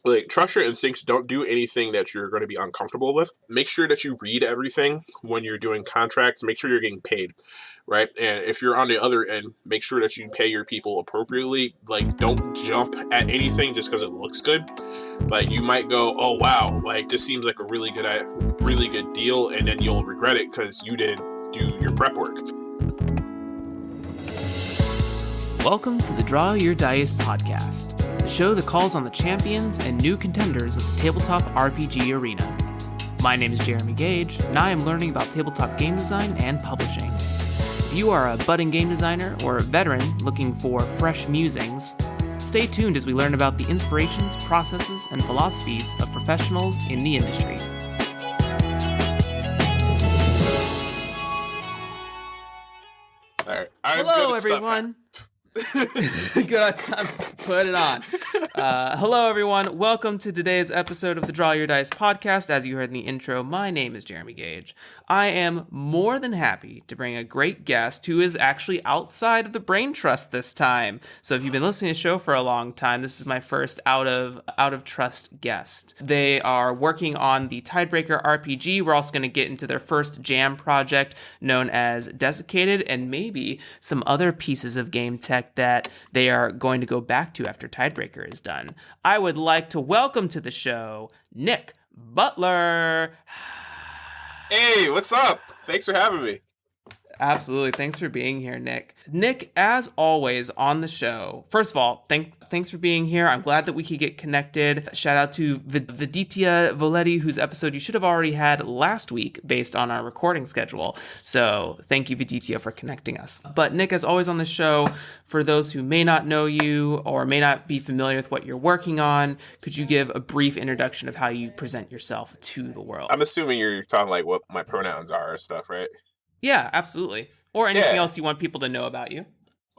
like, trust your instincts. Don't do anything that you're going to be uncomfortable with. Make sure that you read everything when you're doing contracts. Make sure you're getting paid, right? And if you're on the other end, make sure that you pay your people appropriately. Like, don't jump at anything just because it looks good. Like, you might go, oh wow, like this seems like a really good deal, and then you'll regret it because you didn't do your prep work. Welcome to the Draw Your Dice podcast, the show that calls on the champions and new contenders of the tabletop RPG arena. My name is Jeremy Gage, and I am learning about tabletop game design and publishing. If you are a budding game designer or a veteran looking for fresh musings, stay tuned as we learn about the inspirations, processes, and philosophies of professionals in the industry. All right. Hello, everyone. Good time. Put it on. Hello, everyone. Welcome to today's episode of the Draw Your Dice podcast. As you heard in the intro, my name is Jeremy Gage. I am more than happy to bring a great guest who is actually outside of the brain trust this time. So if you've been listening to the show for a long time, this is my first out of trust guest. They are working on the Tidebreaker RPG. We're also going to get into their first jam project known as Desiccated, and maybe some other pieces of game tech that they are going to go back to after Tidebreaker is done. I would like to welcome to the show Nick Butler. Hey, what's up? Thanks for having me. Absolutely. Thanks for being here, Nick. Nick, as always on the show, first of all, thanks for being here. I'm glad that we could get connected. Shout out to Viditya Voletti, whose episode you should have already had last week based on our recording schedule. So thank you, Viditya, for connecting us. But Nick, as always on the show, for those who may not know you or may not be familiar with what you're working on, could you give a brief introduction of how you present yourself to the world? I'm assuming you're talking like what my pronouns are and stuff, right? Yeah, absolutely. Or anything else you want people to know about you.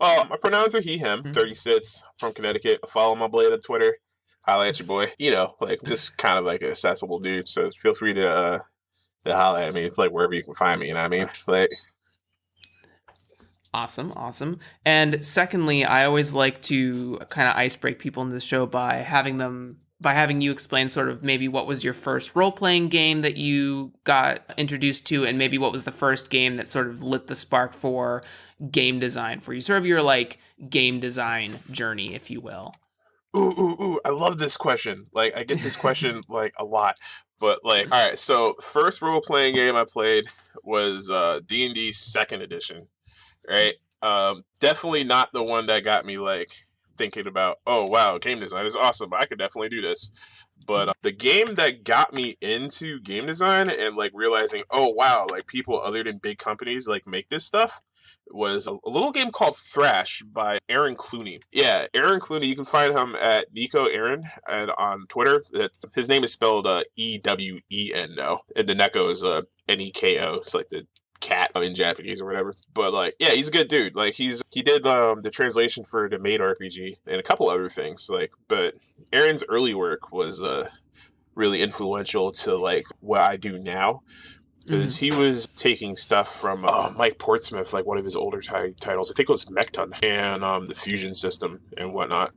My pronouns are he, him, 36, from Connecticut. Follow my blade on Twitter. Holla at your boy. You know, like, just kind of like an accessible dude. So feel free to holla at me. It's like wherever you can find me, you know what I mean? Like, Awesome. And secondly, I always like to kind of ice break people in the show by having you explain sort of maybe what was your first role-playing game that you got introduced to, and maybe what was the first game that sort of lit the spark for game design for you, sort of your like game design journey, if you will. Ooh, I love this question. Like, I get this question like a lot. But like, all right, so first role-playing game I played was D&D 2nd edition, right? Definitely not the one that got me like thinking about, oh wow, game design is awesome, I could definitely do this. But the game that got me into game design and like realizing, oh wow, like people other than big companies like make this stuff was a little game called Thrash by Aaron Clooney. Yeah, Aaron Clooney. You can find him at Nico Aaron and on Twitter. His name is spelled E-W-E-N though, and the Neko is N-E-K-O. It's like the cat in Japanese or whatever. But like, yeah, he's a good dude. Like he did the translation for the Made RPG and a couple other things. Like, but Aaron's early work was really influential to like what I do now, because he was taking stuff from Mike Portsmouth, like one of his older titles. I think it was Mechton, and the fusion system and whatnot,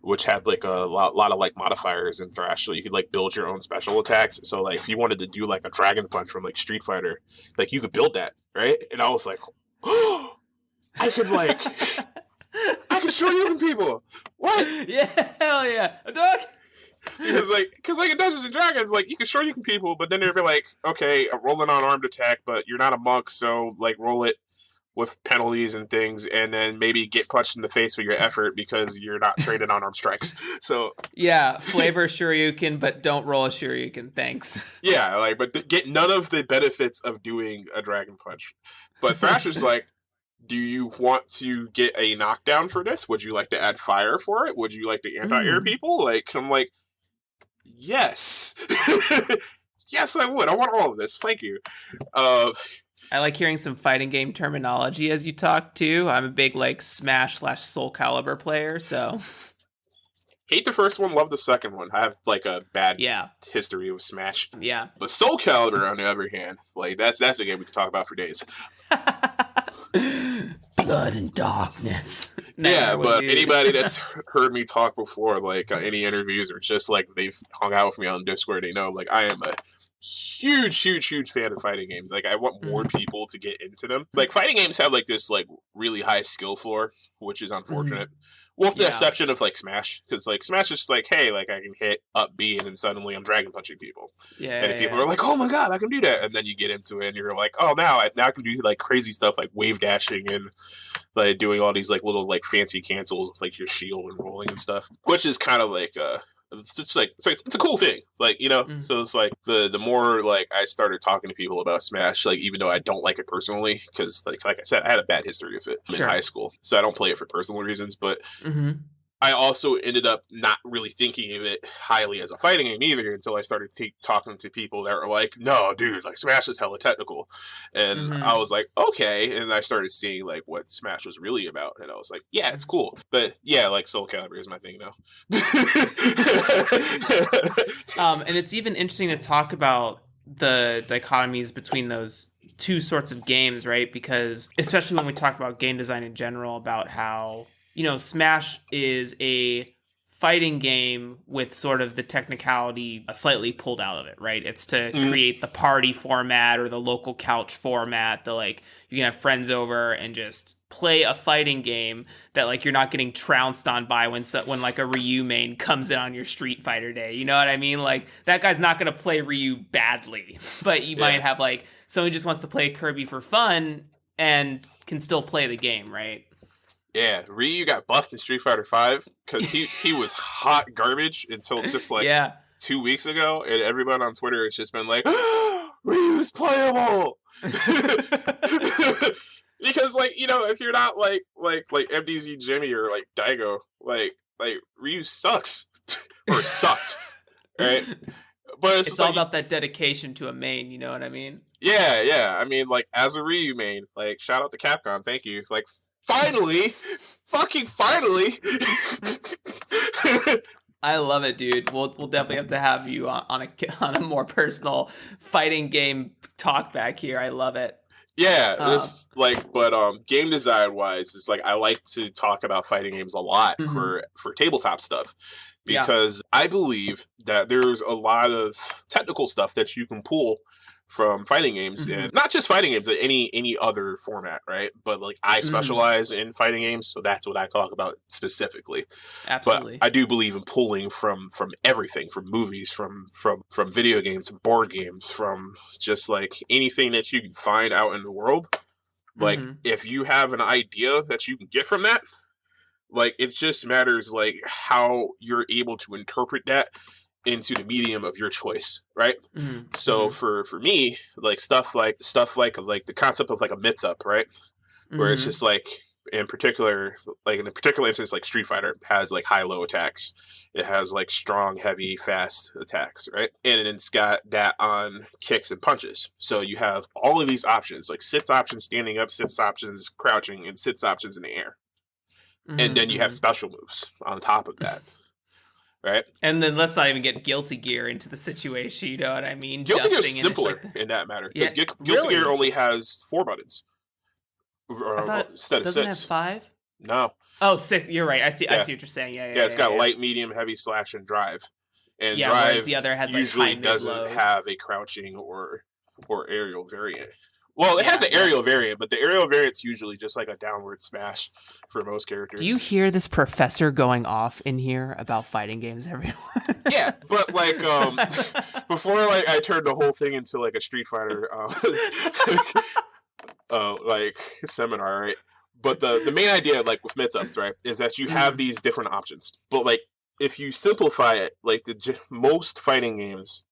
which had like a lot of like modifiers in Thrash, so you could like build your own special attacks. So like if you wanted to do like a Dragon Punch from like Street Fighter, like you could build that, right? And I was like, oh, I could show you people. What? Yeah, hell yeah, dog. Because in Dungeons and Dragons, like you can show you can people, but then they'd be like, okay, roll an unarmed attack, but you're not a monk, so like roll it with penalties and things, and then maybe get punched in the face for your effort because you're not trained in unarmed strikes. So yeah, flavor Shoryuken, but don't roll a Shoryuken. Thanks. Yeah, like, but get none of the benefits of doing a Dragon Punch. But Thrash is like, do you want to get a knockdown for this? Would you like to add fire for it? Would you like to anti-air people? Like, I'm like, yes. Yes, I would. I want all of this. Thank you. I like hearing some fighting game terminology as you talk too. I'm a big like Smash/Soul Calibur player, so hate the first one, love the second one. I have like a bad history with Smash. Yeah. But Soul Calibur, on the other hand, like that's a game we can talk about for days. Blood and darkness. Yeah, but anybody that's heard me talk before, like any interviews or just like they've hung out with me on Discord, they know like I am a huge fan of fighting games. Like I want more people to get into them. Like fighting games have like this like really high skill floor, which is unfortunate. With the exception of like Smash, because like Smash is like, hey, like I can hit up B and then suddenly I'm dragon punching people. And people are like, oh my god, I can do that. And then you get into it and you're like, oh, now I can do like crazy stuff like wave dashing and like doing all these like little like fancy cancels with like your shield and rolling and stuff, which is kind of like it's just like it's a cool thing, like, you know. So it's like the more like I started talking to people about Smash, like even though I don't like it personally, because like I said, I had a bad history of it in high school, so I don't play it for personal reasons, but I also ended up not really thinking of it highly as a fighting game either until I started talking to people that were like, no, dude, like Smash is hella technical. And I was like, okay. And I started seeing like what Smash was really about. And I was like, yeah, it's cool. But yeah, like Soul Calibur is my thing now. And it's even interesting to talk about the dichotomies between those two sorts of games, right? Because especially when we talk about game design in general, about how, you know, Smash is a fighting game with sort of the technicality slightly pulled out of it, right? It's to create the party format or the local couch format, the like you can have friends over and just play a fighting game that like you're not getting trounced on by when like a Ryu main comes in on your Street Fighter day. You know what I mean? Like that guy's not going to play Ryu badly, but you might have like someone who just wants to play Kirby for fun and can still play the game, right? Yeah, Ryu got buffed in Street Fighter V because he was hot garbage until just like 2 weeks ago, and everyone on Twitter has just been like, Ryu's playable. Because like, you know, if you're not like MDZ Jimmy or like Daigo, like Ryu sucks or sucked, right? But it's all about that dedication to a main, you know what I mean? Yeah. I mean, like as a Ryu main, like shout out to Capcom, thank you. Like finally, fucking finally. I love it, dude. We'll definitely have to have you on a more personal fighting game talk back here. I love it. Yeah, it's like, but game design wise, it's like I like to talk about fighting games a lot for tabletop stuff, because I believe that there's a lot of technical stuff that you can pull from fighting games, and not just fighting games, any other format, right? But like I specialize in fighting games, so that's what I talk about specifically. Absolutely. But I do believe in pulling from everything, from movies, from video games, board games, from just like anything that you can find out in the world. Like if you have an idea that you can get from that, like it just matters like how you're able to interpret that into the medium of your choice, right? So for me, like stuff like the concept of like a mix-up, right? Where it's just like in a particular instance, like Street Fighter has like high-low attacks. It has like strong, heavy, fast attacks, right? And it's got that on kicks and punches. So you have all of these options, like sits options standing up, sits options crouching, and sits options in the air. And then you have special moves on top of that. Right? And then let's not even get Guilty Gear into the situation, you know what I mean? Guilty Gear is simpler in that matter, because Guilty Gear only has 4 buttons instead of 6. Doesn't it have 5? No. Oh, 6. You're right. I see what you're saying. Yeah, it's got light, medium, heavy, slash, and drive. And drive whereas the other has usually like doesn't have a crouching or aerial variant. Well, it has an aerial variant, but the aerial variant's usually just like a downward smash for most characters. Do you hear this professor going off in here about fighting games, everyone? Yeah, but like before like I turned the whole thing into like a Street Fighter like seminar, right? But the main idea, like with mix-ups, right, is that you have these different options. But like if you simplify it, like most fighting games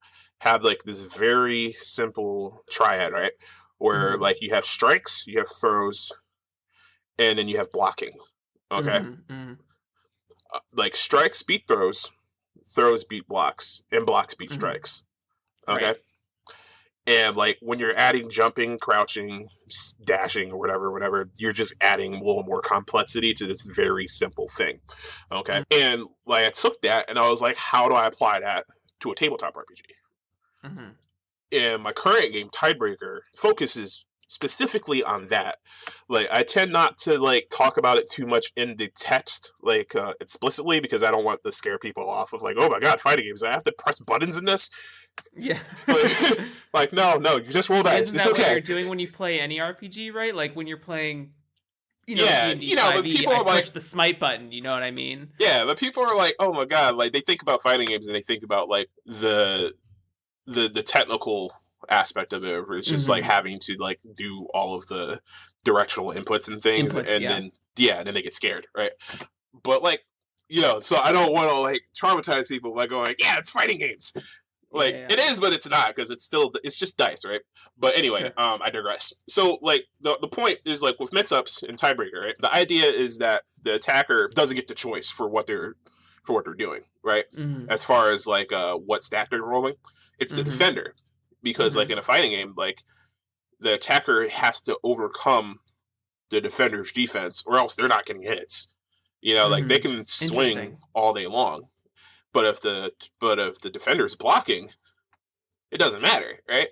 have like this very simple triad, right? Where like you have strikes, you have throws, and then you have blocking. Okay, like strikes beat throws, throws beat blocks, and blocks beat strikes. Okay, right. And like when you're adding jumping, crouching, dashing, or whatever, you're just adding a little more complexity to this very simple thing. Okay, and like I took that and I was like, how do I apply that to a tabletop RPG? And my current game, Tidebreaker, focuses specifically on that. Like, I tend not to like talk about it too much in the text, like explicitly, because I don't want to scare people off of like, oh my god, fighting games, I have to press buttons in this. Yeah. Like, no, you just roll dice. Isn't It's that okay. what you're doing when you play any RPG, right? Like when you're playing, Yeah, D&D but 5e, people I are like, push the smite button. You know what I mean? yeah, but people are like, oh my god, like they think about fighting games and they think about like the technical aspect of it, where it's just like having to like do all of the directional inputs and things, and then then they get scared, right? But like, so I don't want to like traumatize people by going, yeah, it's fighting games. Like it is, but it's not, because it's just dice, right? But anyway, I digress. So like the point is, like with mix-ups and tiebreaker, right? The idea is that the attacker doesn't get the choice for what they're doing, right? As far as like what stack they're rolling, it's the defender, because like in a fighting game, like the attacker has to overcome the defender's defense, or else they're not getting hits. Like they can swing all day long, but if the defender's blocking, it doesn't matter, right?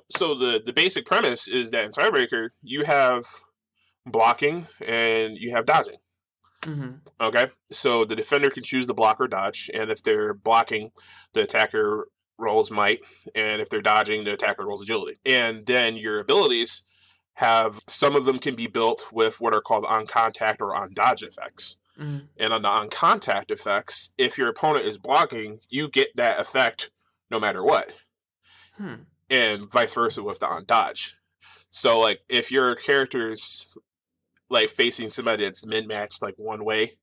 So the basic premise is that in Tidebreaker, you have blocking and you have dodging. Okay, so the defender can choose to block or dodge, and if they're blocking, the attacker rolls might, and if they're dodging, the attacker rolls agility. And then your abilities some of them can be built with what are called on contact or on dodge effects. And on the on contact effects, if your opponent is blocking, you get that effect no matter what. And vice versa with the on dodge. So like if your character's like facing somebody that's min-matched like one way,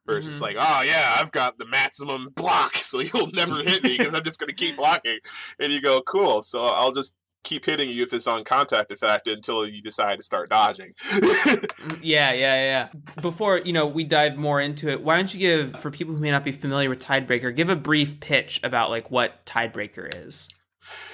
or it's just like, oh yeah, I've got the maximum block, so you'll never hit me because I'm just going to keep blocking. And you go, cool, so I'll just keep hitting you with this on contact effect until you decide to start dodging. Yeah. Before, we dive more into it, why don't you give, for people who may not be familiar with Tidebreaker, give a brief pitch about like what Tidebreaker is.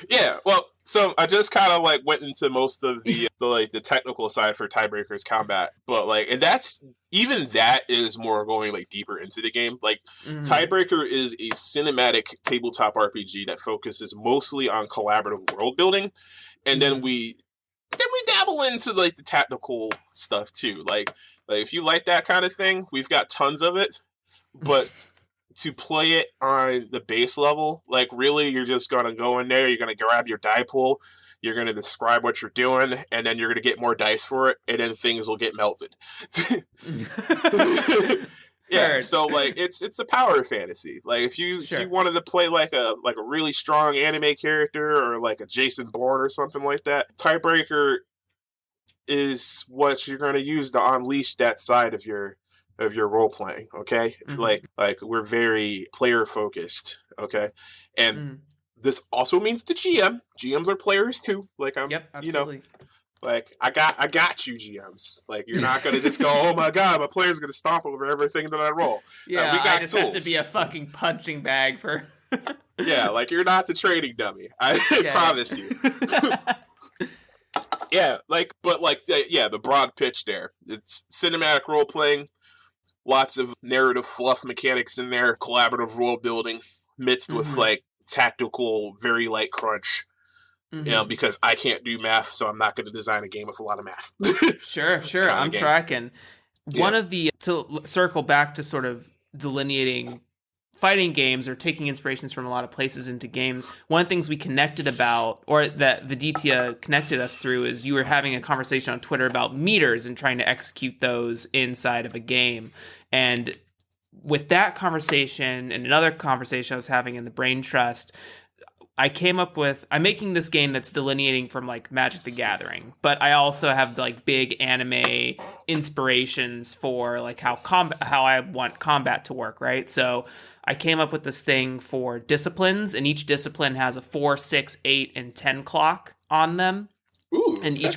Yeah, well, so I just kind of like went into most of the the technical side for Tidebreaker's combat, but like, and that is more going like deeper into the game. Like Tidebreaker is a cinematic tabletop RPG that focuses mostly on collaborative world building, and then we dabble into like the tactical stuff too. Like if you like that kind of thing, we've got tons of it, but to play it on the base level, like really you're just going to go in there, you're going to grab your die pool, you're going to describe what you're doing, and then you're going to get more dice for it, and then things will get melted. Yeah, so like it's a power fantasy. Like if you wanted to play like a really strong anime character, or like a Jason Bourne or something like that, Tidebreaker is what you're going to use to unleash that side of your role playing, okay? Like we're very player focused, okay? And this also means the GMs are players too. Like absolutely. Like I got you, GMs. Like you're not gonna just go, oh my god, my player's gonna stomp over everything that I roll. Yeah, we got I just tools. have to be a fucking punching bag for. Yeah, like you're not the trading dummy. I promise you. Yeah, like, but like, the broad pitch there. It's cinematic role playing, lots of narrative fluff mechanics in there, collaborative world building, mixed with like tactical, very light crunch. Because I can't do math, so I'm not going to design a game with a lot of math. Sure. I'm tracking. One of to circle back to sort of delineating fighting games or taking inspirations from a lot of places into games, one of the things we connected about, or that Viditya connected us through, is you were having a conversation on Twitter about meters and trying to execute those inside of a game. And with that conversation and another conversation I was having in the Brain Trust, I came up with, I'm making this game that's delineating from like Magic the Gathering, but I also have like big anime inspirations for like how I want combat to work, right? So I came up with this thing for disciplines, and each discipline has a 4, 6, 8, and 10 clock on them. Ooh, and sexy.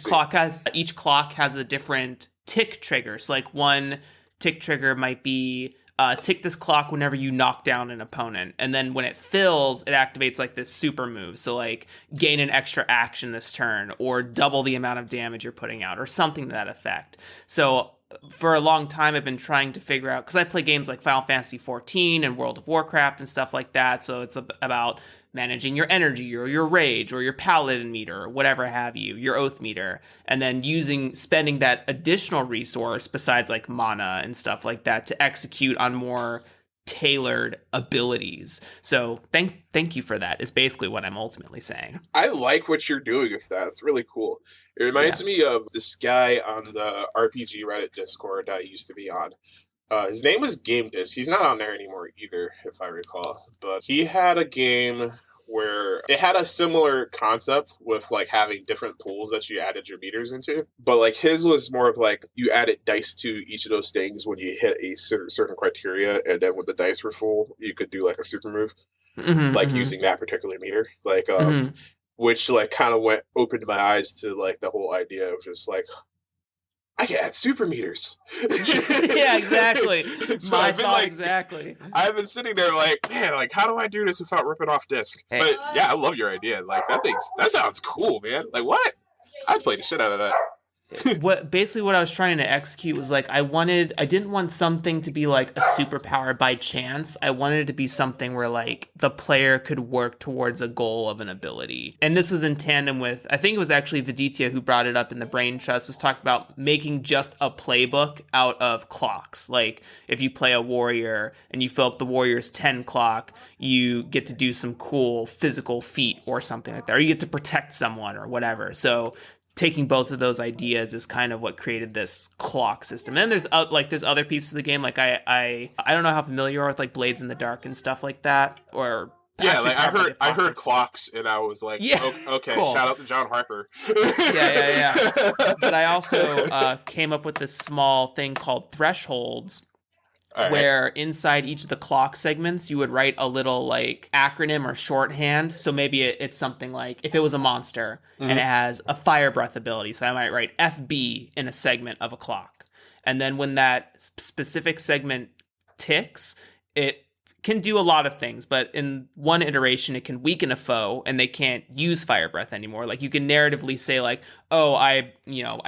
each clock has a different tick trigger. So like one tick trigger might be tick this clock whenever you knock down an opponent, and then when it fills, it activates like this super move. So like gain an extra action this turn, or double the amount of damage you're putting out, or something to that effect. So for a long time I've been trying to figure out, because I play games like Final Fantasy 14 and World of Warcraft and stuff like that, so it's about managing your energy or your rage or your paladin meter or whatever have you, your oath meter, and then spending that additional resource besides like mana and stuff like that to execute on more tailored abilities. So thank you for that is basically what I'm ultimately saying. I like what you're doing with that. It's really cool. It reminds me of this guy on the RPG Reddit Discord I used to be on. His name was Game Disc. He's not on there anymore either, if I recall. But he had a game where it had a similar concept with like having different pools that you added your meters into. But like his was more of like you added dice to each of those things when you hit a certain criteria, and then when the dice were full, you could do like a super move, using that particular meter. Which like kind of opened my eyes to like the whole idea of just like I can add super meters. Yeah, exactly. So My thought exactly. I've been sitting there like, man, like how do I do this without ripping off disc? Hey. But yeah, I love your idea. Like that sounds cool, man. Like what? I'd play the shit out of that. What I was trying to execute was like I didn't want something to be like a superpower by chance. I wanted it to be something where like the player could work towards a goal of an ability. And this was in tandem with, I think it was actually Viditya who brought it up in the Brain Trust, was talking about making just a playbook out of clocks. Like if you play a warrior and you fill up the warrior's 10 clock, you get to do some cool physical feat or something like that, or you get to protect someone or whatever. So taking both of those ideas is kind of what created this clock system. And there's other pieces of the game, like I don't know how familiar you are with like Blades in the Dark and stuff like that, or yeah, like I heard clocks and I was like, yeah, okay, cool. Shout out to John Harper. yeah. But I also came up with this small thing called thresholds. Right. Where inside each of the clock segments, you would write a little like acronym or shorthand. So maybe it's something like, if it was a monster and it has a fire breath ability, so I might write FB in a segment of a clock. And then when that specific segment ticks, it can do a lot of things, but in one iteration, it can weaken a foe and they can't use fire breath anymore. Like you can narratively say like, oh, I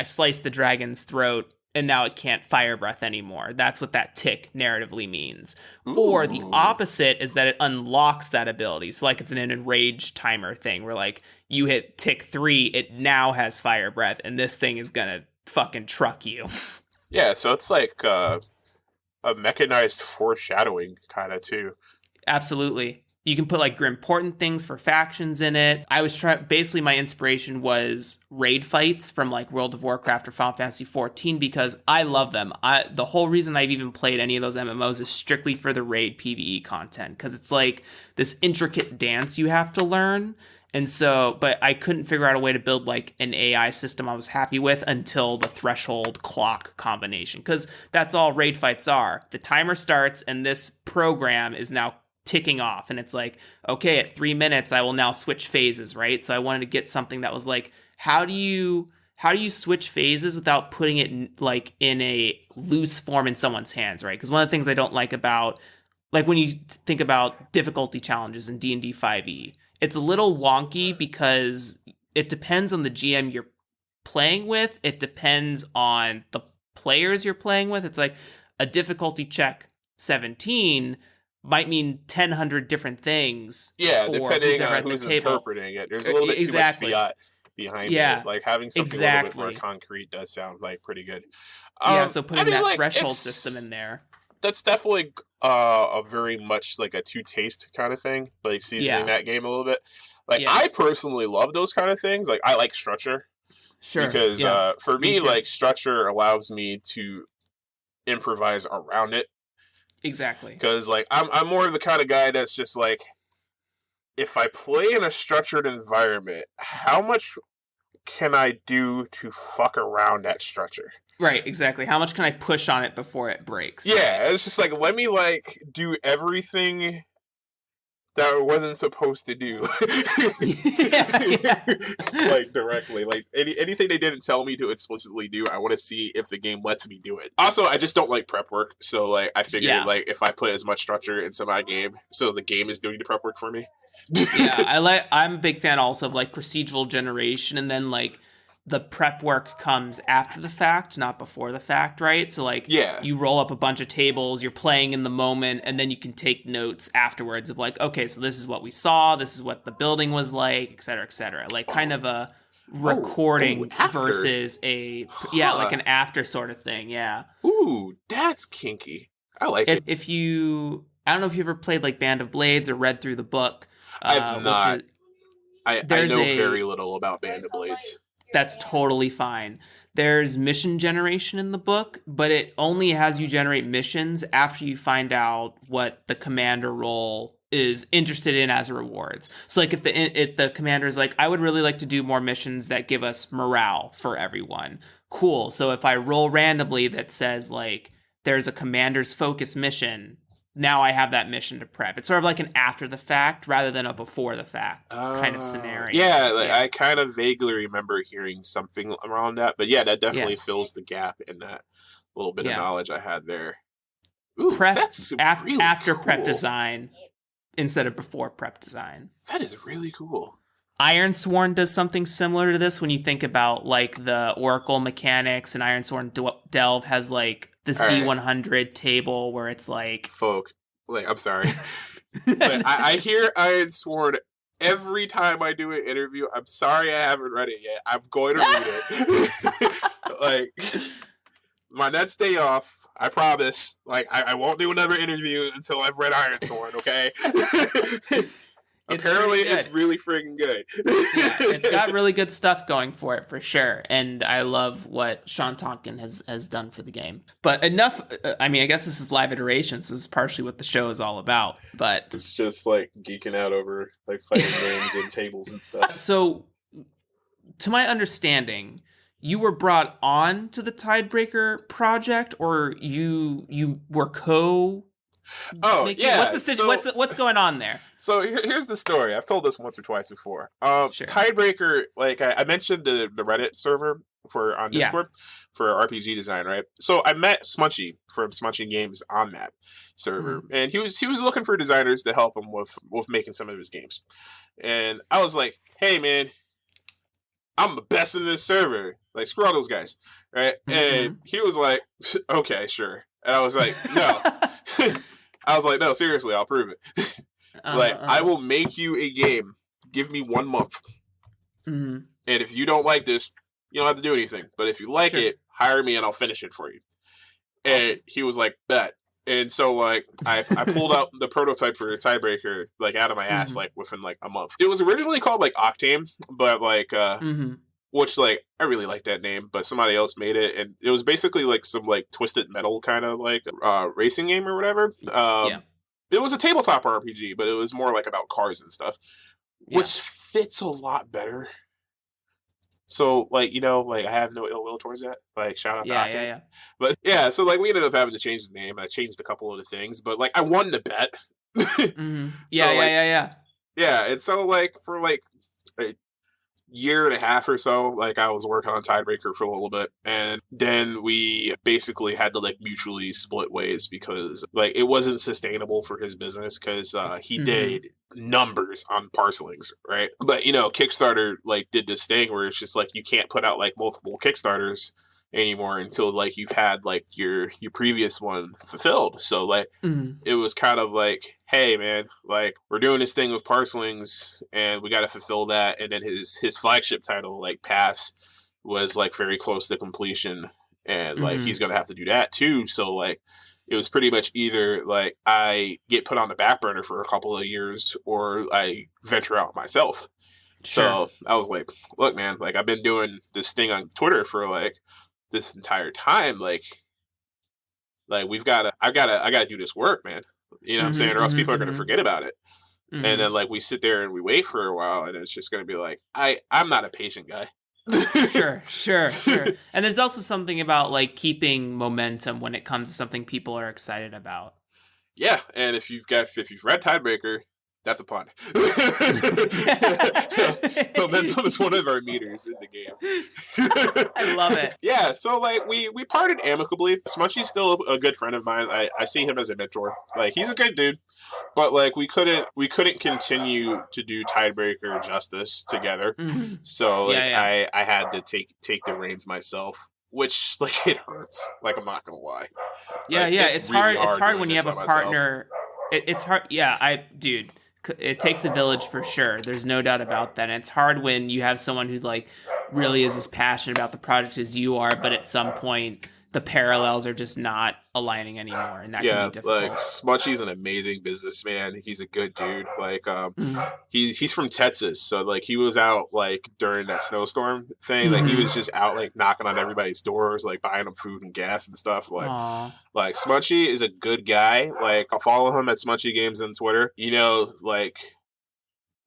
sliced the dragon's throat and now it can't fire breath anymore. That's what that tick narratively means. Ooh. Or the opposite is that it unlocks that ability. So like it's an enraged timer thing where like you hit tick 3, it now has fire breath, and this thing is gonna fucking truck you. Yeah, so it's like a mechanized foreshadowing kind of too. Absolutely. You can put like important things for factions in it. Basically my inspiration was raid fights from like World of Warcraft or Final Fantasy 14 because I love them. The whole reason I've even played any of those MMOs is strictly for the raid PvE content, because it's like this intricate dance you have to learn. And so, but I couldn't figure out a way to build like an AI system I was happy with until the threshold clock combination, because that's all raid fights are. The timer starts and this program is now ticking off, and it's like, okay, at 3 minutes I will now switch phases, right? So I wanted to get something that was like, how do you switch phases without putting it in a loose form in someone's hands, right? Because one of the things I don't like about, like when you think about difficulty challenges in D&D 5e, it's a little wonky because it depends on the GM you're playing with. It depends on the players you're playing with. It's like a difficulty check 17 might mean 1,000 different things. Yeah, depending on who's interpreting it. There's a little bit too much fiat behind it. Like having something a little bit more concrete does sound like pretty good. So putting that threshold system in there. That's definitely a very much like a two-taste kind of thing, like seasoning that game a little bit. Like I personally love those kind of things. Like I like structure. Sure. Because for me like structure allows me to improvise around it. Exactly. Because like I'm more of the kind of guy that's just like, if I play in a structured environment, how much can I do to fuck around that structure? Right, exactly. How much can I push on it before it breaks? Yeah, it's just like, let me like do everything that I wasn't supposed to do. Like directly. Like anything they didn't tell me to explicitly do, I want to see if the game lets me do it. Also, I just don't like prep work, so like I figured like if I put as much structure into my game, so the game is doing the prep work for me. I'm a big fan also of like procedural generation, and then like the prep work comes after the fact, not before the fact, right? So like Yeah. you roll up a bunch of tables, you're playing in the moment, and then you can take notes afterwards of like, okay, so this is what we saw, this is what the building was like, et cetera, et cetera. Like kind of a recording after. versus like an after sort of thing. Yeah. Ooh, that's kinky. I like it. If you, I don't know if you ever played like Band of Blades or read through the book. I've not. I know very little about Band of Blades. That's totally fine. There's mission generation in the book, but it only has you generate missions after you find out what the commander role is interested in as rewards. So like if the commander is like, I would really like to do more missions that give us morale for everyone. Cool. So if I roll randomly that says like there's a commander's focus mission, now I have that mission to prep. It's sort of like an after the fact rather than a before the fact kind of scenario. Yeah, I kind of vaguely remember hearing something around that. But yeah, that definitely fills the gap in that little bit of knowledge I had there. Ooh, that's really after cool. Prep design instead of before prep design. That is really cool. Ironsworn does something similar to this when you think about like the Oracle mechanics, and Ironsworn Delve has like this D100 table where it's like... I'm sorry. But I hear Ironsworn every time I do an interview. I'm sorry I haven't read it yet. I'm going to read it. Like, my next day off, I promise. Like, I won't do another interview until I've read Ironsworn, okay? Apparently, it's really freaking good. It's got really good stuff going for it, for sure. And I love what Sean Tonkin has done for the game. But enough, I mean, I guess this is live iterations. This is partially what the show is all about. But it's just like geeking out over like fighting games and tables and stuff. So, to my understanding, you were brought on to the Tidebreaker project, or you were yeah. What's going on there? So here's the story. I've told this once or twice before. Sure. Tidebreaker, like I mentioned the Reddit server on Discord for RPG design, right? So I met Smunchy from Smunchy Games on that server, and he was looking for designers to help him with making some of his games. And I was like, hey man, I'm the best in this server. Like, screw all those guys, right? And he was like, okay, sure. And I was like, no. I was like, no, seriously, I'll prove it. I will make you a game. Give me 1 month. And if you don't like this, you don't have to do anything. But if you like it, hire me and I'll finish it for you. And he was like, bet. And so, like, I pulled out the prototype for the Tidebreaker, like, out of my ass, like, within, like, a month. It was originally called, like, Octane, but, like, which, like, I really like that name, but somebody else made it, and it was basically, like, some, like, Twisted Metal kind of, like, racing game or whatever. It was a tabletop RPG, but it was more, like, about cars and stuff, which fits a lot better. So, like, you know, like, I have no ill will towards that. Like, shout out to Octane. Yeah. But, yeah, so, like, we ended up having to change the name, and I changed a couple of the things, but, like, I won the bet. Yeah. Yeah, and so, like, for, like, a year and a half or so, like, I was working on Tidebreaker for a little bit, and then we basically had to, like, mutually split ways because, like, it wasn't sustainable for his business because he did numbers on parcelings, right? But, you know, Kickstarter, like, did this thing where it's just, like, you can't put out, like, multiple Kickstarters anymore until, like, you've had, like, your previous one fulfilled. So, like, it was kind of like, hey man, like, we're doing this thing with parcelings and we got to fulfill that. And then his flagship title, like, Paths, was, like, very close to completion, and like he's gonna have to do that too. So, like, it was pretty much either, like, I get put on the back burner for a couple of years or I venture out myself. So I was like, look man, like, I've been doing this thing on Twitter for, like, this entire time, like I gotta do this work, man. You know what I'm saying? Or else people are gonna forget about it. And then, like, we sit there and we wait for a while, and it's just gonna be like, I'm not a patient guy. Sure. And there's also something about, like, keeping momentum when it comes to something people are excited about. Yeah, and if you've read Tidebreaker, That's a pun. Momentum is one of our meters in the game. I love it. Yeah, so like we parted amicably. Smunchy's still a good friend of mine. I see him as a mentor. Like he's a good dude. But like we couldn't continue to do Tidebreaker justice together. Mm-hmm. So like Yeah. I had to take the reins myself. Which like it hurts. Like I'm not gonna lie. Yeah, Like, it's really hard. It's hard doing when you this have a by myself. partner. It's hard. Yeah, dude, it takes a village for sure. There's no doubt about that. And it's hard when you have someone who like really is as passionate about the project as you are, but at some point the parallels are just not aligning anymore, and that can be difficult. Like Smunchy's an amazing businessman. He's a good dude. Like Mm-hmm. he's from Texas, so like he was out like during that snowstorm thing. Like he Mm-hmm. was just out like knocking on everybody's doors, like buying them food and gas and stuff. Aw. Like Smunchy is a good guy. Like I'll follow him at Smunchy Games on Twitter. You know, like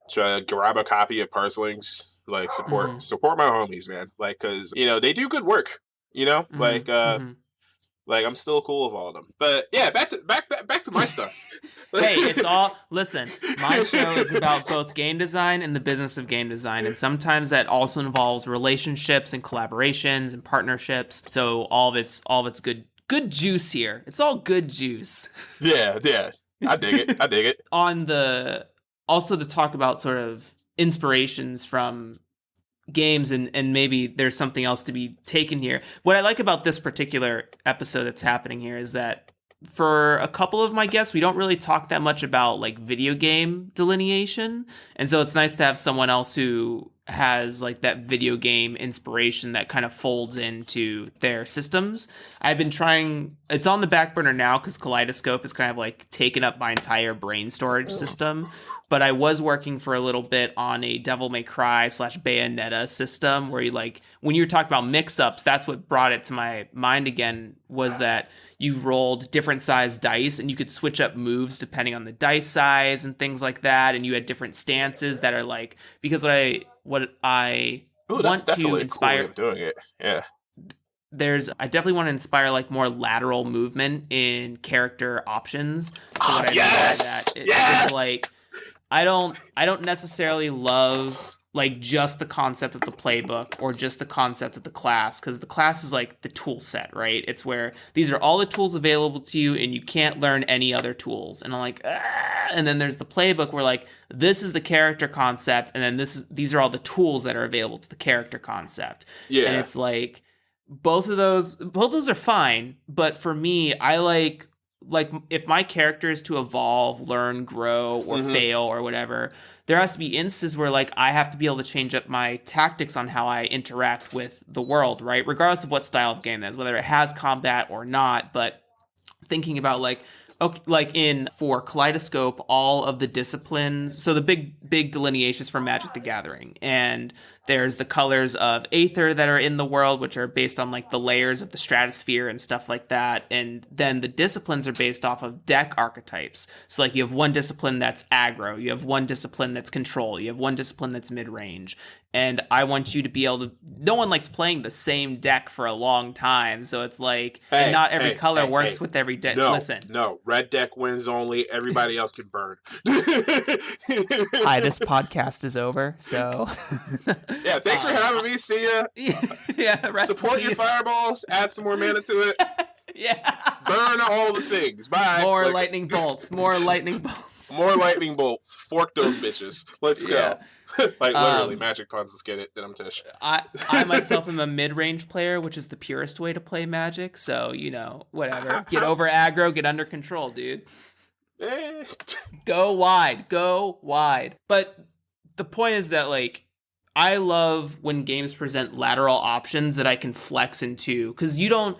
try to grab a copy of Parslings. Like Mm-hmm. support my homies, man. Like because you know they do good work. You know, Mm-hmm. like I'm still cool with all of them. But yeah, back to my stuff. Hey, it's all listen, my show is about both game design and the business of game design, and sometimes that also involves relationships and collaborations and partnerships. So all of it's good juice here. It's all good juice. Yeah. I dig it. On the also to talk about sort of inspirations from games and maybe there's something else to be taken here. What I like about this particular episode that's happening here is that for a couple of my guests, we don't really talk that much about like video game delineation. And so it's nice to have someone else who has like that video game inspiration that kind of folds into their systems. I've been trying, it's on the back burner now because Kaleidoscope is kind of like taken up my entire brain storage system. But I was working for a little bit on a Devil May Cry / Bayonetta system where you like, when you were talking about mix-ups, that's what brought it to my mind again, was that you rolled different size dice and you could switch up moves depending on the dice size and things like that. And you had different stances that are like, because what I Ooh, want to inspire, a cool way of doing it. Yeah. I definitely want to inspire like more lateral movement in character options. So what I mean by that is like, I don't necessarily love like just the concept of the playbook or just the concept of the class, because the class is like the tool set, right? It's where these are all the tools available to you and you can't learn any other tools. And I'm like, and then there's the playbook where like this is the character concept, and then these are all the tools that are available to the character concept. Yeah. And it's like both of those are fine, but for me, I like if my character is to evolve, learn, grow, or fail or whatever, there has to be instances where like I have to be able to change up my tactics on how I interact with the world, right? Regardless of what style of game that is, whether it has combat or not. But thinking about like, okay, like for Kaleidoscope, all of the disciplines, so the big delineations for Magic the Gathering, and there's the colors of Aether that are in the world, which are based on like the layers of the stratosphere and stuff like that. And then the disciplines are based off of deck archetypes. So like you have one discipline that's aggro, you have one discipline that's control, you have one discipline that's mid-range. And I want you to be able to, no one likes playing the same deck for a long time. So it's like, and not every color works with every deck. No, red deck wins only. Everybody else can burn. Hi, this podcast is over. So yeah, thanks for having me. See ya. Yeah, support your fireballs. Add some more mana to it. Yeah. Burn all the things. Bye. More lightning bolts. More lightning bolts. More lightning bolts. Fork those bitches. Let's go. Like literally magic puns. Let's get it. Then I'm Tish. I myself am a mid-range player, which is the purest way to play Magic. So you know, whatever. Get over aggro. Get under control, dude. Go wide. But the point is that like, I love when games present lateral options that I can flex into, because you don't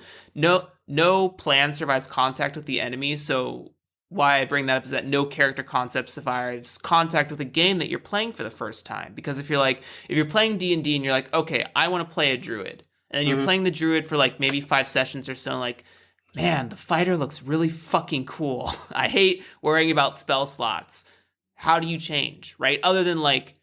no plan survives contact with the enemy. So why I bring that up is that no character concept survives contact with a game that you're playing for the first time. Because if you're playing D&D and you're like, okay, I want to play a druid, and then you're playing the druid for like maybe 5 sessions or so, like, man, the fighter looks really fucking cool. I hate worrying about spell slots. How do you change, right? Other than like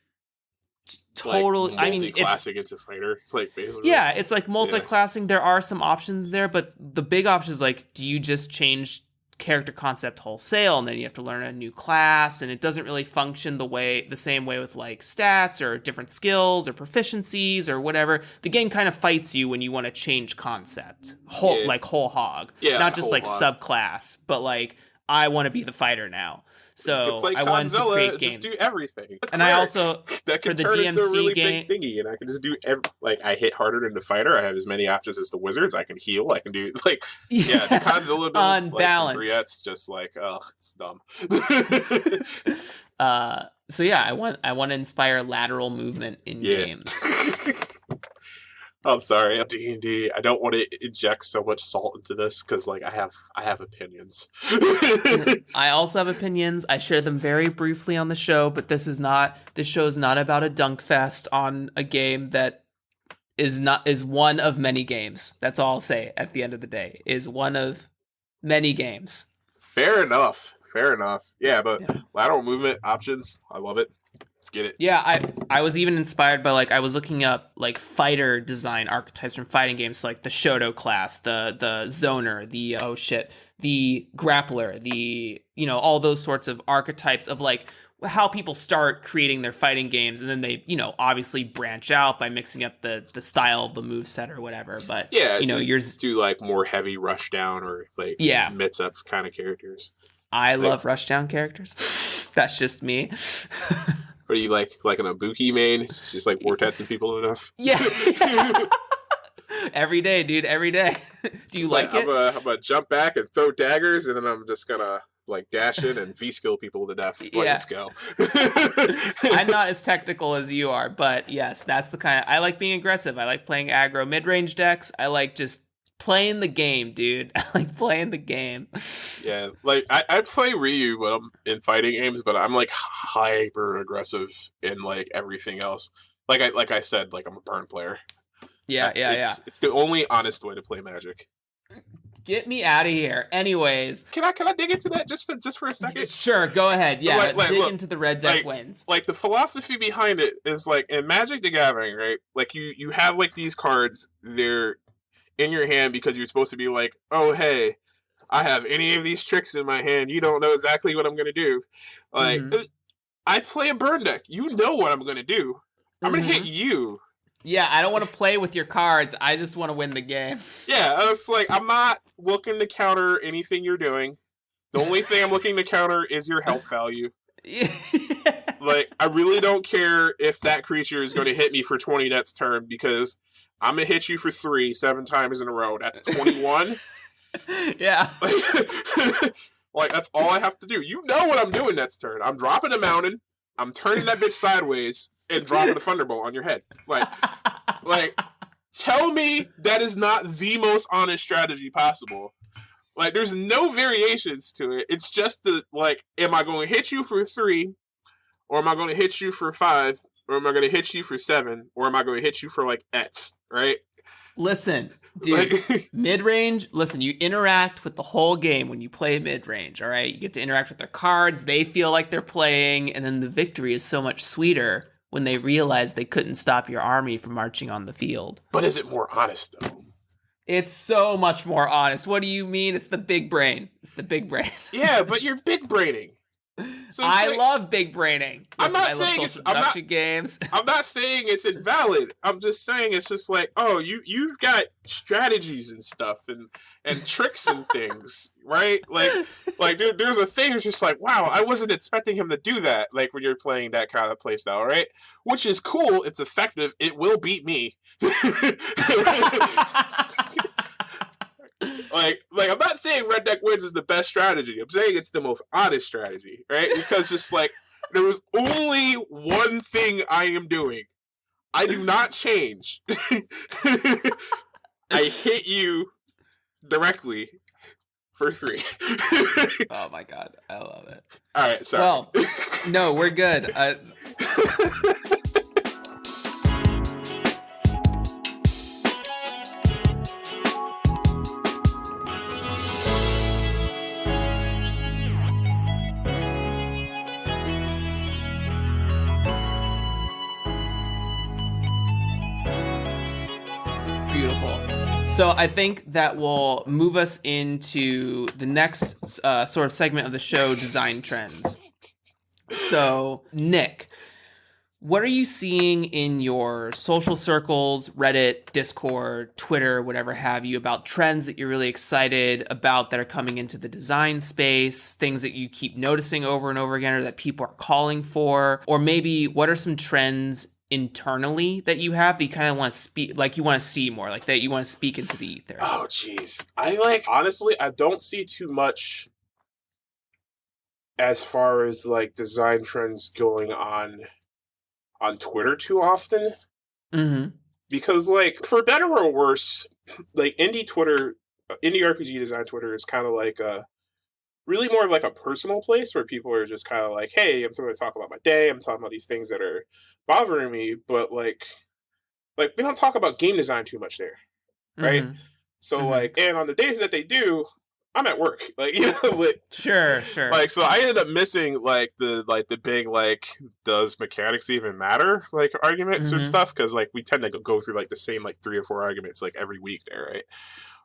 total, like multi-classing into fighter, like basically. Yeah, it's like multi-classing. There are some options there, but the big option is like, do you just change character concept wholesale, and then you have to learn a new class, and it doesn't really function the same way with like stats or different skills or proficiencies or whatever. The game kind of fights you when you want to change concept, whole hog, not just like subclass, but like I want to be the fighter now. So I wanted to create games. Just do everything. And I also that can for the turn DMC into a really game, big thingy, and I can just do I hit harder than the fighter. I have as many options as the wizards. I can heal. I can do the Conzilla build, unbalanced. Like, it's just like, oh, it's dumb. So yeah, I want to inspire lateral movement in games. I'm sorry, D&D. I don't want to inject so much salt into this because, like, I have opinions. I also have opinions. I share them very briefly on the show, but this show is not about a dunk fest on a game that is one of many games. That's all I'll say at the end of the day. Is one of many games. Fair enough. Yeah, but lateral movement options, I love it. Let's get it. Yeah, I was even inspired by, like, I was looking up like fighter design archetypes from fighting games, so, like the Shoto class, the zoner, the grappler, all those sorts of archetypes of like how people start creating their fighting games, and then they obviously branch out by mixing up the style of the moveset or whatever. But yours do like more heavy rush down or like mix up kind of characters. I love rush down characters. That's just me. Are you like an Ibuki main? Just like vortexing people enough? Yeah. Every day, dude. Every day. Do you like it? I'm gonna jump back and throw daggers, and then I'm just gonna like dash in and V-skill people to death. Let's go. I'm not as technical as you are, but yes, that's the kind of... I like being aggressive. I like playing aggro mid-range decks. I like just playing the game, dude. I like playing the game. Yeah, like I play Ryu when I'm in fighting games, but I'm like hyper aggressive in like everything else. Like I said, like I'm a burn player. Yeah. It's the only honest way to play Magic. Get me out of here. Anyways, can I dig into that just for a second? Sure, go ahead. Yeah, dig into the red deck like, wins. Like the philosophy behind it is like in Magic the Gathering, right? Like you have like these cards, they're in your hand because you're supposed to be like, oh hey, I have any of these tricks in my hand. You don't know exactly what I'm gonna do. Like I play a burn deck. You know what I'm gonna do. I'm gonna hit you. Yeah, I don't want to play with your cards. I just want to win the game. Yeah, it's like I'm not looking to counter anything you're doing. The only thing I'm looking to counter is your health value. Like, I really don't care if that creature is going to hit me for 20 next turn because I'm going to hit you for 3 7 times in a row. That's 21. Yeah. Like, that's all I have to do. You know what I'm doing next turn. I'm dropping a mountain. I'm turning that bitch sideways and dropping a thunderbolt on your head. Like, tell me that is not the most honest strategy possible. Like, there's no variations to it. It's just am I going to hit you for 3, or am I going to hit you for 5, or am I going to hit you for 7, or am I going to hit you for like X, right? Listen, dude, mid-range, you interact with the whole game when you play mid-range, all right? You get to interact with their cards, they feel like they're playing, and then the victory is so much sweeter when they realize they couldn't stop your army from marching on the field. But is it more honest, though? It's so much more honest. What do you mean? It's the big brain. It's the big brain. Yeah, but you're big braining. So I love big braining. I'm not saying games. I'm not saying it's invalid. I'm just saying it's just like, oh, you've got strategies and stuff and tricks and things, right? Like there's a thing that's just like, wow, I wasn't expecting him to do that. Like when you're playing that kind of playstyle, right? Which is cool. It's effective. It will beat me. Like I'm not saying red deck wins is the best strategy. I'm saying it's the most honest strategy, right? Because just like there was only one thing I am doing. I do not change. I hit you directly for 3. Oh my god, I love it. All right, sorry. Well, no, we're good. Beautiful. So I think that will move us into the next sort of segment of the show, design trends. So, Nick, what are you seeing in your social circles, Reddit, Discord, Twitter, whatever have you, about trends that you're really excited about that are coming into the design space, things that you keep noticing over and over again or that people are calling for? Or maybe what are some trends internally that you have that you kind of want to speak, like you want to see more, like that you want to speak into the ether? Oh, jeez. Honestly, I don't see too much as far as like design trends going on Twitter too often. Mm-hmm. Because like for better or worse, like indie RPG design Twitter is kind of like a really more of like a personal place where people are just kind of like, hey, I'm going to talk about my day. I'm talking about these things that are bothering me, but like we don't talk about game design too much there, right? Mm-hmm. So Mm-hmm. like, and on the days that they do, I'm at work, like like, Sure. like so I ended up missing the big like does mechanics even matter like arguments and Mm-hmm. stuff because like we tend to go through like the same like 3 or 4 arguments like every week there, right?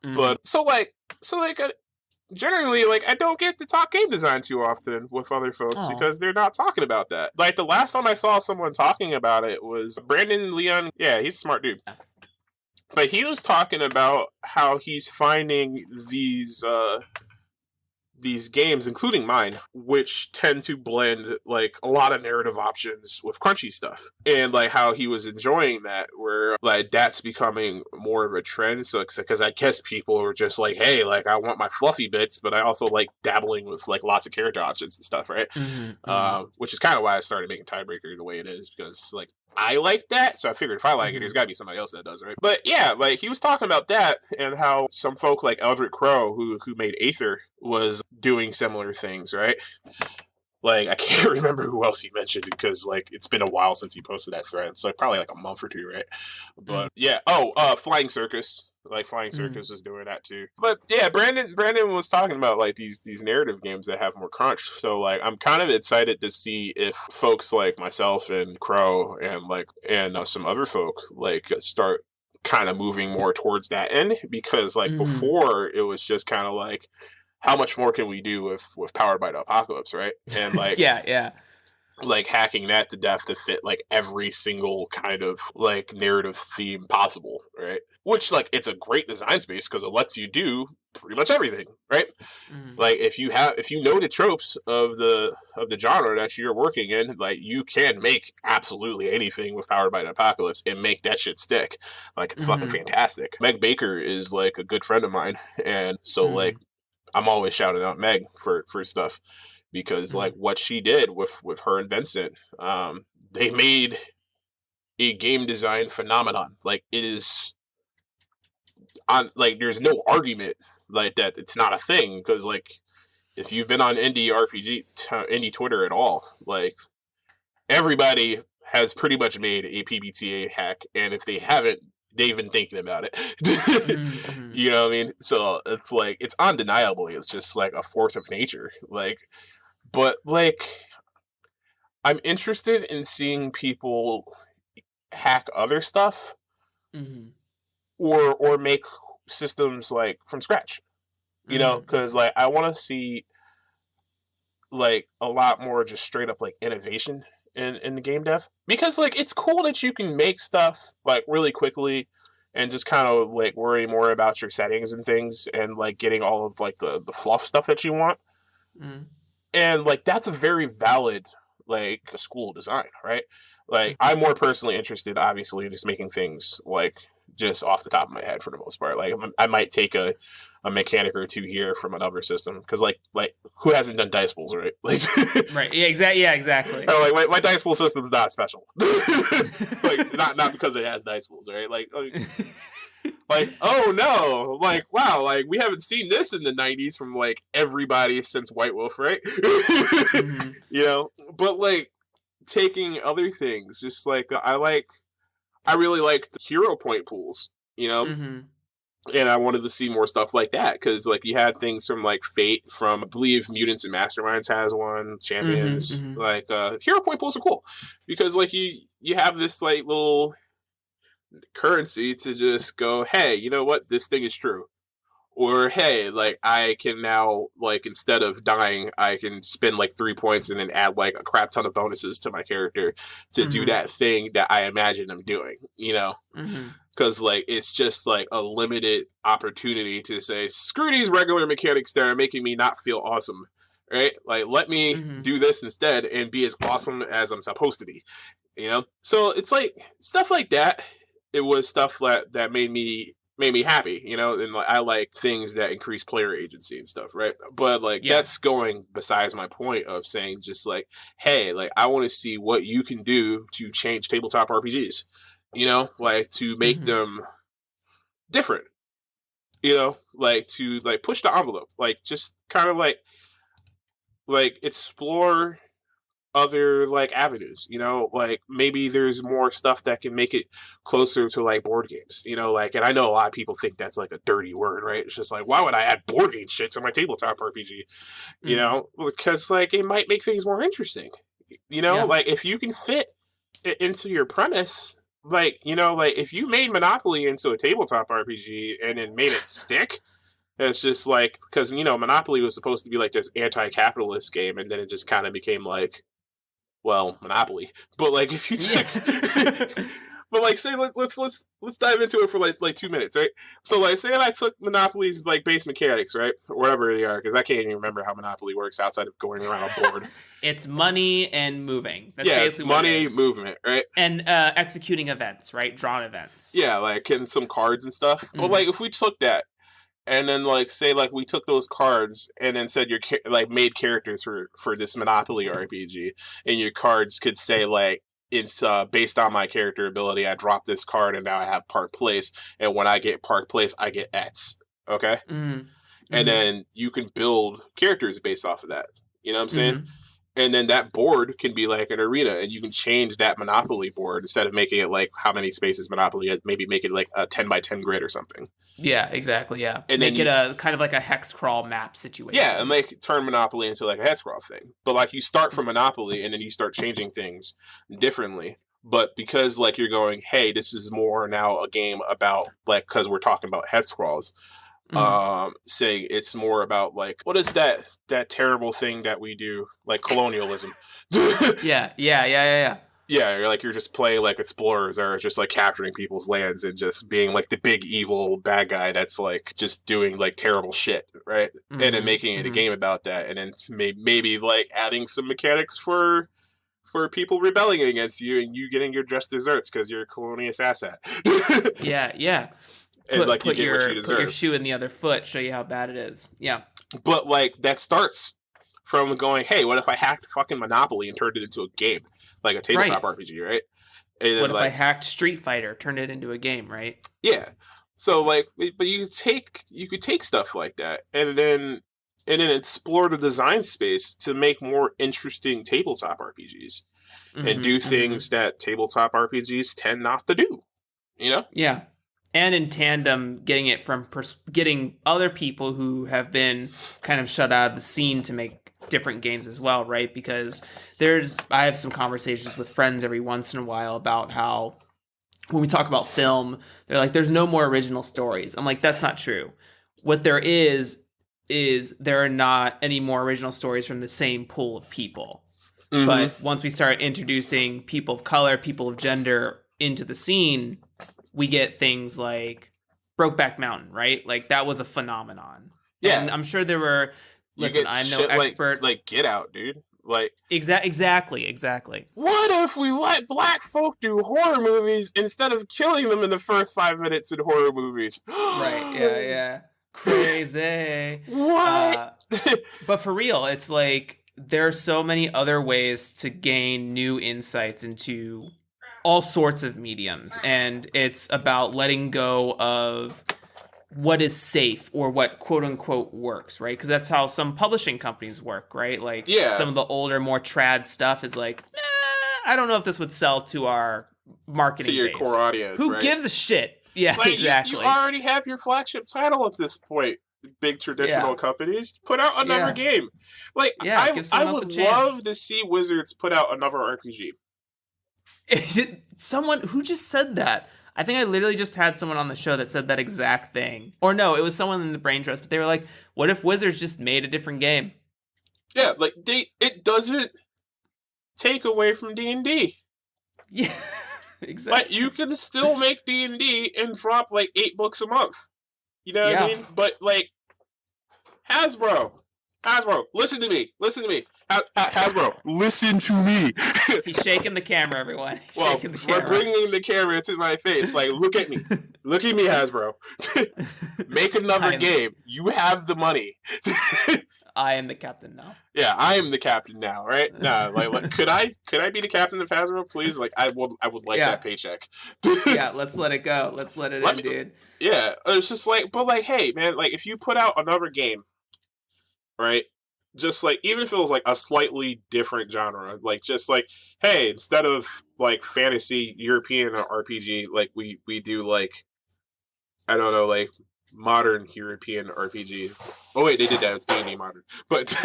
Mm-hmm. But generally, like, I don't get to talk game design too often with other folks Oh. because they're not talking about that. Like, the last time I saw someone talking about it was Brandon Leon. Yeah, he's a smart dude. But he was talking about how he's finding these games, including mine, which tend to blend like a lot of narrative options with crunchy stuff, and like how he was enjoying that, where like that's becoming more of a trend. So because I guess people are just like, hey, like I want my fluffy bits, but I also like dabbling with like lots of character options and stuff, right? Mm-hmm. Mm-hmm. Which is kind of why I started making Tidebreaker the way it is because like I like that, so I figured if I like it, there's got to be somebody else that does, right? But yeah, like he was talking about that and how some folk like Eldritch Crow, who made Aether, was doing similar things, right? Like I can't remember who else he mentioned because like it's been a while since he posted that thread, so probably like a month or two, right? Mm-hmm. But yeah, Flying Circus. Like Flying Mm-hmm. Circus was doing that too. But yeah, Brandon was talking about like these narrative games that have more crunch. So like I'm kind of excited to see if folks like myself and Crow and some other folk like start kind of moving more towards that end because like Mm-hmm. before it was just kind of like how much more can we do with Powered by the Apocalypse, right? And Yeah. Yeah. like hacking that to death to fit like every single kind of like narrative theme possible, right? Which like it's a great design space because it lets you do pretty much everything, right? Mm-hmm. Like if you know the tropes of the genre that you're working in, like you can make absolutely anything with Powered by the Apocalypse and make that shit stick. Like it's fucking Mm-hmm. fantastic. Meg Baker is like a good friend of mine, and so Mm-hmm. like I'm always shouting out Meg for stuff because like what she did with her and Vincent, they made a game design phenomenon. Like it is on like there's no argument like that it's not a thing because like if you've been on indie Twitter at all, like everybody has pretty much made a PBTA hack, and if they haven't, they've been thinking about it. Mm-hmm. You know what I mean? So it's like it's undeniable. It's just like a force of nature. Like, but like I'm interested in seeing people hack other stuff Mm-hmm. or make systems like from scratch. You know, because Mm-hmm. like I want to see like a lot more just straight up like innovation in the game dev because like it's cool that you can make stuff like really quickly and just kind of like worry more about your settings and things and like getting all of like the fluff stuff that you want, Mm-hmm. and like that's a very valid like school design, right? Like I'm more personally interested obviously in just making things like just off the top of my head for the most part. Like I might take a mechanic or two here from another system because like who hasn't done dice pools, right? Like Right. Yeah. Exactly. Yeah. Exactly. like my dice pool system's not special. Like not because it has dice pools, right? Like oh no, like wow, like we haven't seen this in the 90s from like everybody since White Wolf, right? Mm-hmm. You know, but like taking other things, just like I really like the hero point pools, you know, Mm-hmm. and I wanted to see more stuff like that because like you had things from like Fate, from I believe Mutants and Masterminds has one, Mm-hmm. Champions, Mm-hmm. like hero point pools are cool because like you have this like little currency to just go, hey, you know what, this thing is true. Or hey, like I can now like instead of dying, I can spend like 3 points and then add like a crap ton of bonuses to my character to do Mm-hmm. that thing that I imagine I'm doing, you know? Mm-hmm. Because like it's just like a limited opportunity to say screw these regular mechanics that are making me not feel awesome, right? Like let me Mm-hmm. do this instead and be as awesome as I'm supposed to be, you know. So it's like stuff like that. It was stuff that made me happy, you know. And like, I like things that increase player agency and stuff, right? But like Yeah. that's going besides my point of saying just like, hey, like I want to see what you can do to change tabletop RPGs, you know, like to make Mm-hmm. them different, you know, like to like push the envelope, like just kind of like explore other like avenues, you know, like maybe there's more stuff that can make it closer to like board games, you know, like, and I know a lot of people think that's like a dirty word, right? It's just like, why would I add board game shit to my tabletop RPG, you Mm-hmm. know, because like it might make things more interesting, you know, Yeah. like if you can fit it into your premise, like, you know, like if you made Monopoly into a tabletop RPG and then made it stick. It's just like because you know Monopoly was supposed to be like this anti-capitalist game, and then it just kind of became like, well, Monopoly. But like if you Yeah. took but like say like, let's dive into it for like 2 minutes, right? So like say that I took Monopoly's like base mechanics, right? Or whatever they are, because I can't even remember how Monopoly works outside of going around a board. It's money and moving. That's Yeah, it's basically what it money is. movement, right? And executing events, right? Drawn events. Yeah, like and some cards and stuff. But Mm-hmm. like if we took that and then like say like we took those cards and then said like made characters for this Monopoly RPG, and your cards could say like it's based on my character ability. I drop this card and now I have Park Place, and when I get Park Place, I get X. Okay, Mm-hmm. and Mm-hmm. then you can build characters based off of that. You know what I'm saying? Mm-hmm. And then that board can be like an arena, and you can change that Monopoly board instead of making it like how many spaces Monopoly has. Maybe make it like a 10 by 10 grid or something. Yeah, exactly. Yeah. And then Make it you a kind of like a hex crawl map yeah, and situation. like turn Monopoly into like a head scroll thing. But like you start from Monopoly and then you start changing things differently. But because like you're going, hey, this is more now a game about like because we're talking about head scrolls, Mm-hmm. saying it's more about like what is that terrible thing that we do like colonialism. Yeah. Yeah. Yeah. Yeah. Yeah. Yeah, you're just playing like explorers or just like capturing people's lands and just being like the big evil bad guy that's like just doing like terrible shit, right? And then Mm-hmm. making it a Mm-hmm. game about that, and then maybe like adding some mechanics for people rebelling against you and you getting your just desserts because you're a colonious asshat. Yeah. Yeah. And Put like you put get what you your deserve. shoe in the other foot. Show you how bad it is. Yeah. But like that starts from going, hey, what if I hacked fucking Monopoly and turned it into a game, like a tabletop Right. RPG, right? And What then if I like hacked Street Fighter, turned it into a game, right? yeah. So like, but you could take stuff like that and then explore the design space to make more interesting tabletop RPGs and do Mm-hmm. Mm-hmm. things that tabletop RPGs tend not to do. You know? Yeah. And in tandem, getting it from getting other people who have been kind of shut out of the scene to make different games as well, right? Because I have some conversations with friends every once in a while about how when we talk about film, they're like, there's no more original stories. I'm like, that's not true. What there is there are not any more original stories from the same pool of people. Mm-hmm. But once we start introducing people of color, people of gender into the scene, we get things like Brokeback Mountain, right? Like that was a phenomenon. Yeah. And I'm sure there were. You Listen, get I'm no shit expert. like Get Out, dude. Like Exactly. what if we let black folk do horror movies instead of killing them in the first 5 minutes in horror movies? Right. Yeah. Crazy. What? But for real, it's like there are so many other ways to gain new insights into all sorts of mediums, and it's about letting go of what is safe or what quote unquote works, right? Because that's how some publishing companies work, right? Like Yeah. some of the older, more trad stuff is like, I don't know if this would sell to our marketing to your base. core audience. Who right? gives a shit? Yeah, Like exactly. you already have your flagship title at this point. Big traditional companies put out another game. Like Yeah, give I someone else a would chance. love to see Wizards put out another RPG. Someone who just said that. I think I literally just had someone on the show that said that exact thing. Or no, it was someone in the brain trust, but they were like, what if Wizards just made a different game? Yeah, like it doesn't take away from D&D. Yeah, exactly. Like, you can still make D&D and drop like 8 books a month. You know what I mean? But like, Hasbro, listen to me. Hasbro, listen to me. He's shaking the camera, everyone. We're bringing the camera to my face. Like, look at me. Look at me, Hasbro. Make another game. You have the money. I am the captain now. Yeah, I am the captain now, right? Nah, like could I be the captain of Hasbro, please? Like, I would like that paycheck. Yeah, let's let it go. Let's let it in, dude. Yeah, it's just like, but like, hey, man, like, if you put out another game, right? Just like, even if it was like a slightly different genre, like, just like, hey, instead of like fantasy European RPG, like we do like, I don't know, like modern European RPG. Oh wait, they did that. It's D&D modern, but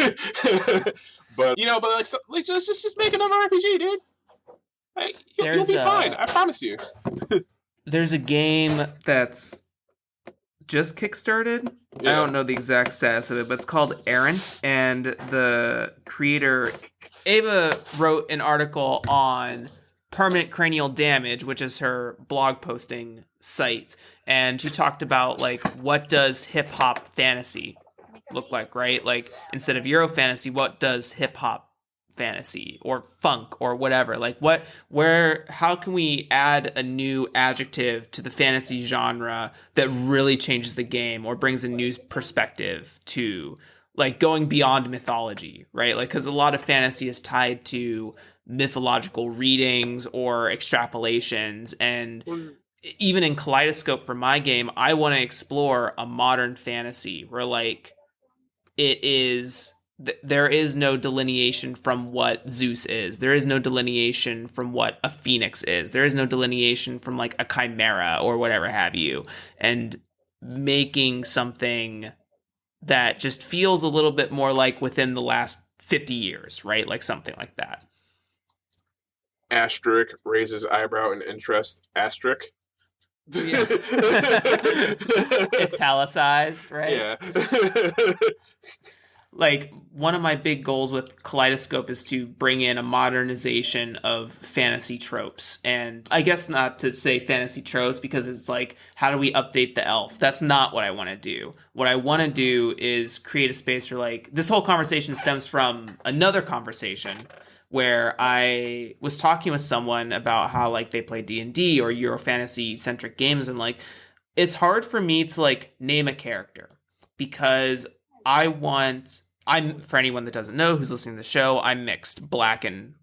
but you know, but like just make another RPG, dude. Like, you'll be fine. I promise you. There's a game that's just kickstarted. Yeah. I don't know the exact status of it, but it's called Errant, and the creator Ava wrote an article on Permanent Cranial Damage, which is her blog posting site, and she talked about like, what does hip hop fantasy look like, right? Like, instead of Euro fantasy, what does hip hop fantasy or funk or whatever, like how can we add a new adjective to the fantasy genre that really changes the game or brings a new perspective to, like, going beyond mythology, right? Like, because a lot of fantasy is tied to mythological readings or extrapolations, and even in Kaleidoscope for my game, I want to explore a modern fantasy where, like, it is there is no delineation from what Zeus is. There is no delineation from what a phoenix is. There is no delineation from like a chimera or whatever have you. And making something that just feels a little bit more like within the last 50 years, right? Like something like that. Asterisk raises eyebrow in interest. Asterisk. Yeah. Italicized, right? Yeah. Like, one of my big goals with Kaleidoscope is to bring in a modernization of fantasy tropes. And I guess not to say fantasy tropes, because it's like, how do we update the elf? That's not what I want to do. What I want to do is create a space where, like, this whole conversation stems from another conversation where I was talking with someone about how, like, they play D&D or Euro fantasy centric games, and like, it's hard for me to like name a character, because I'm, for anyone that doesn't know who's listening to the show, I'm mixed, black and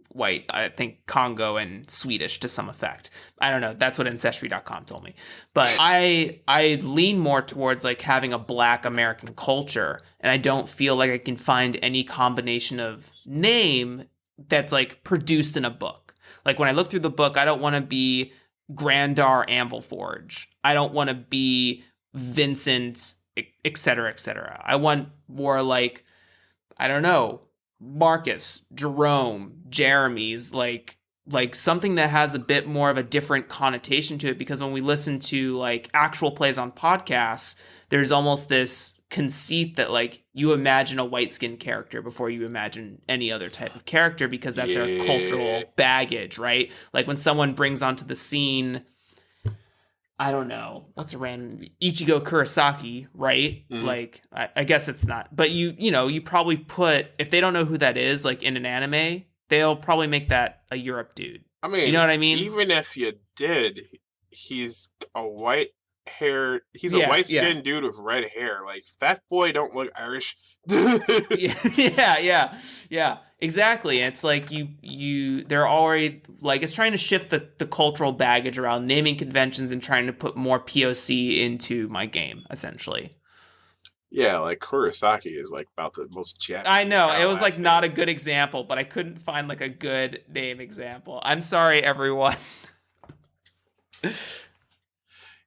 white. I think Congo and Swedish to some effect. I don't know. That's what Ancestry.com told me. But I lean more towards like having a black American culture, and I don't feel like I can find any combination of name that's like produced in a book. Like, when I look through the book, I don't want to be Grandar Anvilforge. I don't want to be Vincent, et cetera, et cetera. I want more like, I don't know, Marcus, Jerome, Jeremy's, like something that has a bit more of a different connotation to it. Because when we listen to like actual plays on podcasts, there's almost this conceit that like you imagine a white-skinned character before you imagine any other type of character, because that's our cultural baggage, right? Like, when someone brings onto the scene, I don't know, what's a random Ichigo Kurosaki, right? Mm-hmm. Like, I guess it's not, but you know, you probably put, if they don't know who that is, like in an anime, they'll probably make that a Europe dude. I mean, you know what I mean? Even if you did, he's a white-skinned dude with red hair. Like, that boy don't look Irish. Yeah, exactly. And it's like they're already like, it's trying to shift the cultural baggage around naming conventions and trying to put more POC into my game, essentially. Yeah, like Kurosaki is like about the most Japanese. I know, it was like not a good example, but I couldn't find like a good name example. I'm sorry, everyone.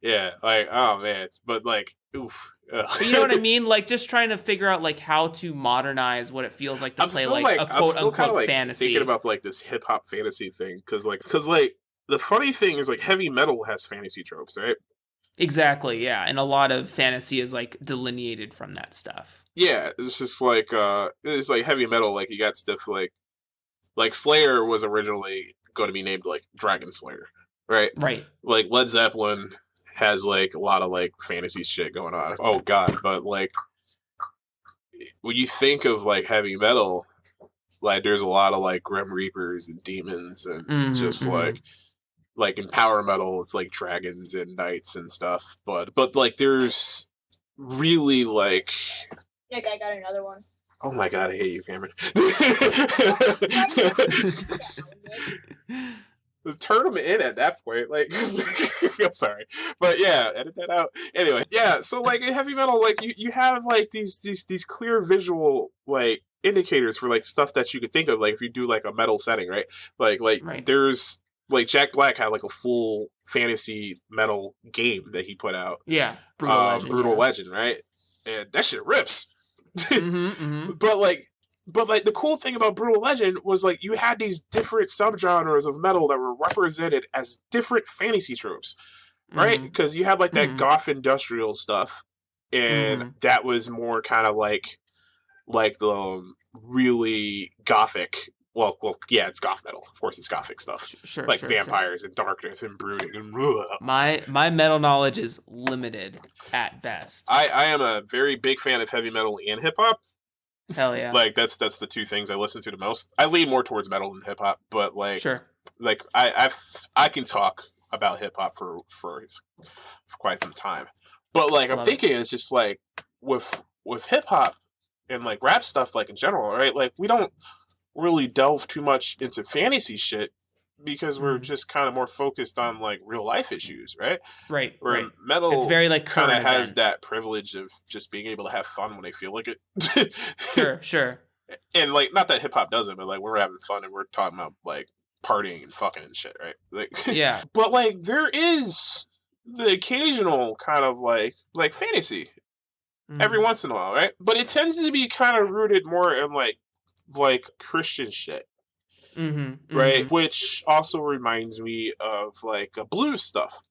Yeah, like, oh man, but like, oof. But you know what I mean? Like, just trying to figure out like how to modernize what it feels like to play like a quote unquote like fantasy. Thinking about like this hip hop fantasy thing, because the funny thing is, like, heavy metal has fantasy tropes, right? Exactly, yeah. And a lot of fantasy is like delineated from that stuff. Yeah, it's just like it's like heavy metal. Like you got stuff like Slayer was originally going to be named like Dragon Slayer, right? Right. Like Led Zeppelin has like a lot of like fantasy shit going on. Oh god, but like when you think of like heavy metal, like there's a lot of like Grim Reapers and demons and just like in power metal it's like dragons and knights and stuff. But like there's really like Nick, I got another one. oh my god, I hate you, Cameron. Turn them in at that point. Like, I'm sorry, but yeah, edit that out. Anyway, yeah. So like in heavy metal, like you have like these clear visual like indicators for like stuff that you could think of. Like if you do like a metal setting, right? Like Right. there's like Jack Black had like a full fantasy metal game that he put out. Yeah. Brutal Legend, right? And that shit rips. Mm-hmm. But like the cool thing about Brutal Legend was like you had these different subgenres of metal that were represented as different fantasy tropes, right? Because you had like that goth industrial stuff, and that was more kind of like the really gothic. Well, yeah, it's goth metal. Of course, it's gothic stuff, like vampires and darkness and brooding and. My metal knowledge is limited at best. I am a very big fan of heavy metal and hip hop. Hell yeah! Like that's the two things I listen to the most. I lean more towards metal than hip hop, but like like I can talk about hip hop for quite some time. But like I'm thinking it's just like with hip hop and like rap stuff like in general, right? Like we don't really delve too much into fantasy shit because we're just kind of more focused on like real life issues, right? Right. Where metal it's very like kind of has that privilege of just being able to have fun when they feel like it. Sure. And like not that hip hop doesn't, but like we're having fun and we're talking about like partying and fucking and shit, right? Like yeah. But like there is the occasional kind of like fantasy every once in a while, right? But it tends to be kind of rooted more in like Christian shit. Right, which also reminds me of like blues stuff.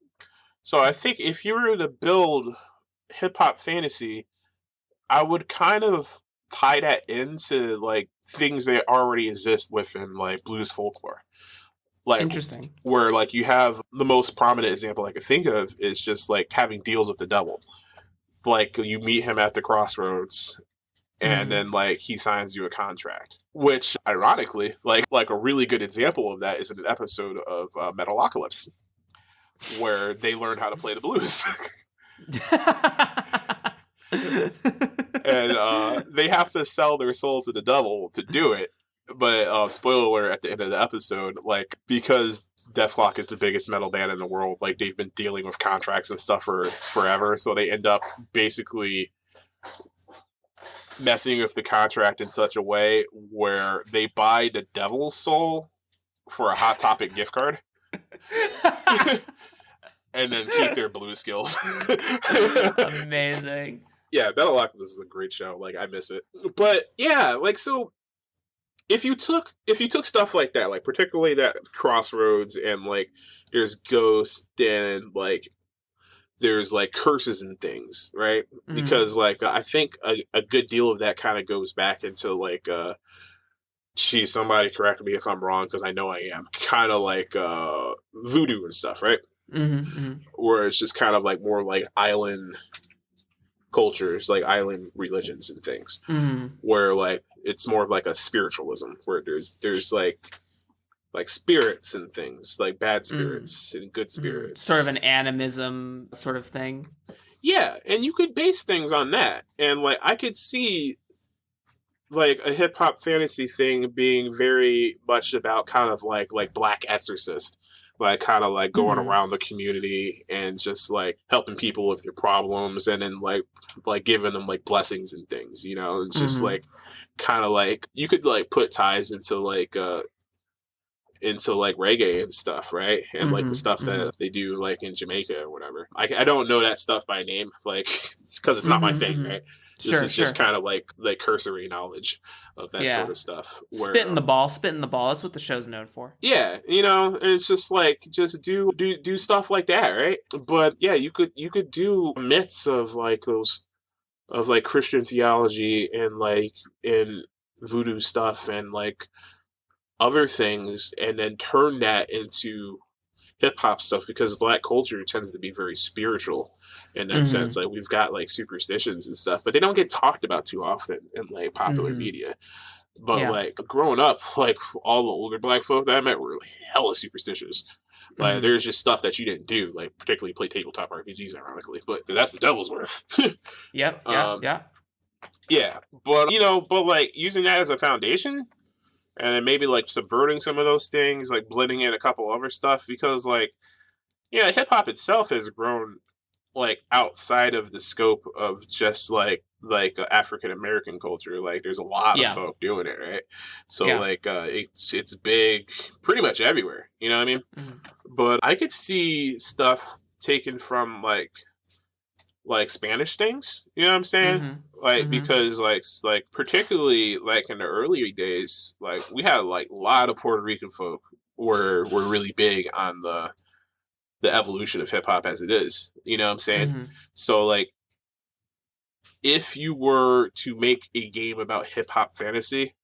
So I think if you were to build hip hop fantasy, I would kind of tie that into like things that already exist within like blues folklore. Like interesting, where like you have the most prominent example I could think of is just like having deals with the devil. Like you meet him at the crossroads. And then like he signs you a contract, which ironically, like a really good example of that is an episode of Metalocalypse, where they learn how to play the blues, and they have to sell their soul to the devil to do it. But spoiler alert at the end of the episode, like because Def is the biggest metal band in the world, like they've been dealing with contracts and stuff for forever, so they end up basically messing with the contract in such a way where they buy the devil's soul for a Hot Topic gift card and then keep their blues skills. Amazing. Yeah, Metalocalypse is a great show. Like I miss it. But yeah, like so if you took stuff like that, like particularly that crossroads and like there's ghosts and like there's like curses and things, right? Because like I think a good deal of that kind of goes back into like geez, somebody correct me if I'm wrong because I know I am, kind of like voodoo and stuff, right? Where it's just kind of like more like island cultures, like island religions and things, where like it's more of like a spiritualism where there's like spirits and things, like bad spirits and good spirits. Sort of an animism sort of thing. Yeah, and you could base things on that. And like I could see like a hip hop fantasy thing being very much about kind of like Black Exorcist. Like kind of like going around the community and just like helping people with their problems and then like giving them like blessings and things, you know, and just like kind of like you could like put ties into like into like reggae and stuff, right? And like the stuff that they do like in Jamaica or whatever. I don't know that stuff by name, like because it's not my thing, right? This is just kind of like cursory knowledge of that sort of stuff. Where, spitting the ball. That's what the show's known for. Yeah, it's just like just do stuff like that, right? But yeah, you could do myths of like those of like Christian theology and like in voodoo stuff and like other things, and then turn that into hip hop stuff because Black culture tends to be very spiritual in that sense. Like we've got like superstitions and stuff, but they don't get talked about too often in like popular media. But like growing up, like all the older Black folk that I met were like hella superstitious. Like there's just stuff that you didn't do, like particularly play tabletop RPGs, ironically, but that's the devil's work. Yeah, but like using that as a foundation, and then maybe like subverting some of those things, like blending in a couple other stuff, because like hip hop itself has grown like outside of the scope of just like African American culture. Like there's a lot of folk doing it, right? So like it's big pretty much everywhere, you know what I mean? But I could see stuff taken from like Spanish things, you know what I'm saying? Like because like particularly like in the earlier days, like we had like a lot of Puerto Rican folk were really big on the evolution of hip hop as it is, you know what I'm saying? So like if you were to make a game about hip hop fantasy,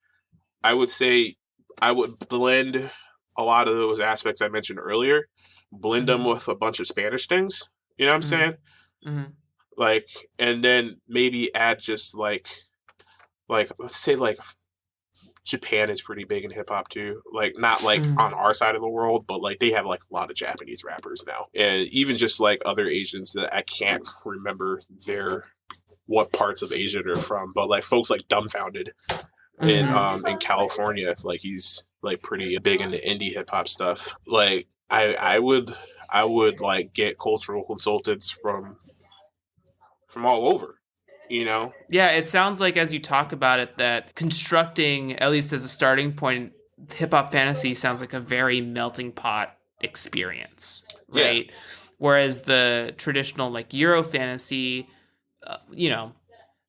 I would say I would blend a lot of those aspects I mentioned earlier, blend them with a bunch of Spanish things, you know what I'm saying? Like, and then maybe add just like let's say like Japan is pretty big in hip hop too. Like not like on our side of the world, but like they have like a lot of Japanese rappers now, and even just like other Asians that I can't remember what parts of Asia they're from, but like folks like Dumbfounded in California, like he's like pretty big into indie hip hop stuff. Like I would like get cultural consultants from all over, you know? Yeah, it sounds like as you talk about it that constructing, at least as a starting point, hip-hop fantasy sounds like a very melting pot experience, right? Yeah. Whereas the traditional like Euro fantasy,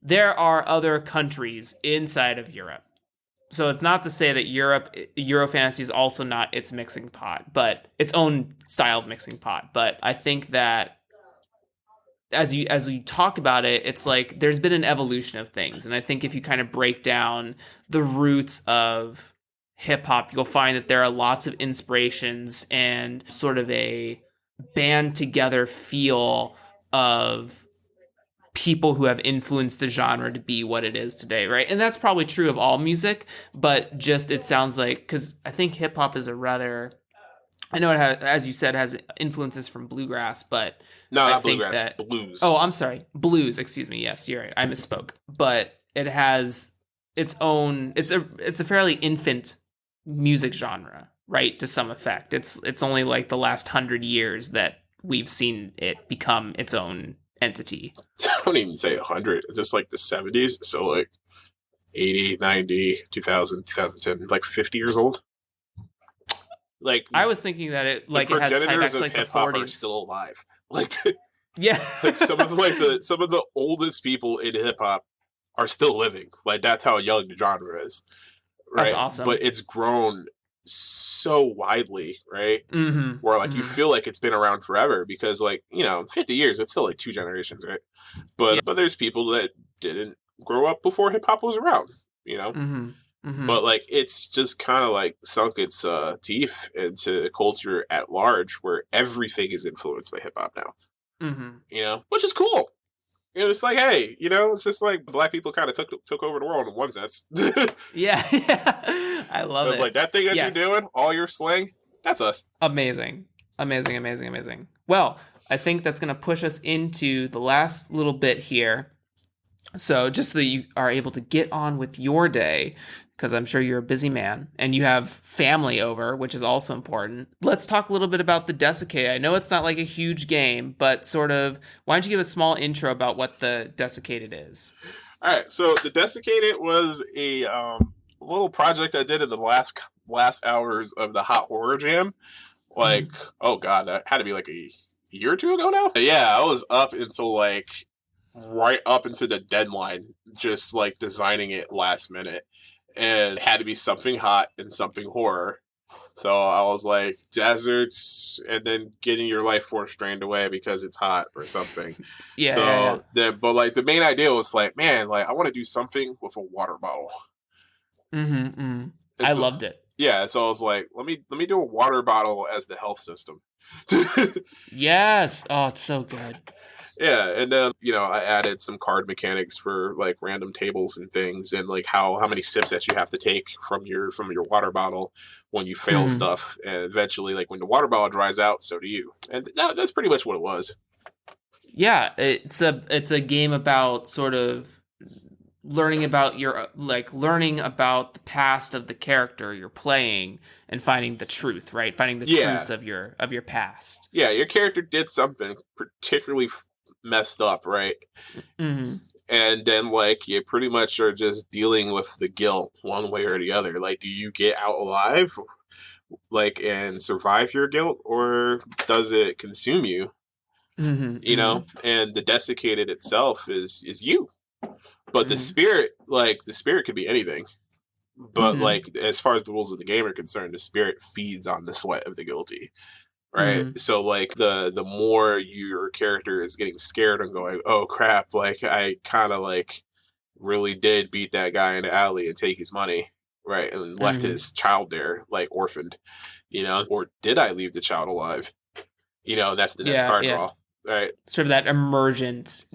there are other countries inside of Europe. So it's not to say that Euro fantasy is also not its mixing pot, but its own style of mixing pot. But I think that as you talk about it, it's like there's been an evolution of things. And I think if you kind of break down the roots of hip hop, you'll find that there are lots of inspirations and sort of a band together feel of people who have influenced the genre to be what it is today, right? And that's probably true of all music, but just it sounds like, because I think hip hop is a rather... I know it has, as you said, has influences from bluegrass, but no, not bluegrass, blues. Oh, I'm sorry, blues. Excuse me. Yes, you're right. I misspoke. But it has its own. It's a fairly infant music genre, right? To some effect, it's only like the last 100 years that we've seen it become its own entity. I don't even say 100. It's just like the 70s. So like 80, 90, 2000, 2010, like 50 years old. Like I was thinking that it like it has progenitors of like hip hop are still alive. Like yeah, like some of the oldest people in hip hop are still living. Like that's how young the genre is. Right. That's awesome. But it's grown so widely, right? Where like you feel like it's been around forever because like 50 years it's still like 2 generations, right? But there's people that didn't grow up before hip hop was around, But like it's just kind of like sunk its teeth into culture at large, where everything is influenced by hip hop now. Which is cool. It's like, hey, it's just like Black people kind of took over the world in one sense. yeah, I love it. It's like that thing that you're doing, all your slang, that's us. Amazing. Well, I think that's going to push us into the last little bit here. So just so that you are able to get on with your day, because I'm sure you're a busy man and you have family over, which is also important. Let's talk a little bit about the Desiccated. I know it's not like a huge game, but sort of, why don't you give a small intro about what the Desiccated is? All right. So the Desiccated was a little project I did in the last last hours of the Hot Horror Jam. Like, oh god, that had to be like a year or two ago now. Yeah, I was up until like right up into the deadline, just like designing it last minute, and it had to be something hot and something horror. So I was like, deserts, and then getting your life force drained away because it's hot or something. Yeah. Then, but like the main idea was like, man, like I want to do something with a water bottle. I loved it. Yeah, so I was like, let me do a water bottle as the health system. Yes. Oh, it's so good. Yeah, and then I added some card mechanics for like random tables and things, and like how many sips that you have to take from your water bottle when you fail stuff, and eventually like when the water bottle dries out, so do you. And that's pretty much what it was. Yeah, it's a game about sort of learning about the past of the character you're playing and finding the truth, right? Finding the truths of your past. Yeah, your character did something particularly messed up, right? And then like you pretty much are just dealing with the guilt one way or the other. Like, do you get out alive, like, and survive your guilt, or does it consume you? And the desiccated itself is you, but the spirit could be anything. But like as far as the rules of the game are concerned, the spirit feeds on the sweat of the guilty. Right. So like the more your character is getting scared and going, oh crap, like I kind of like really did beat that guy in the alley and take his money, right, and left his child there like orphaned, or did I leave the child alive? That's the next card draw, right? Sort of that emergent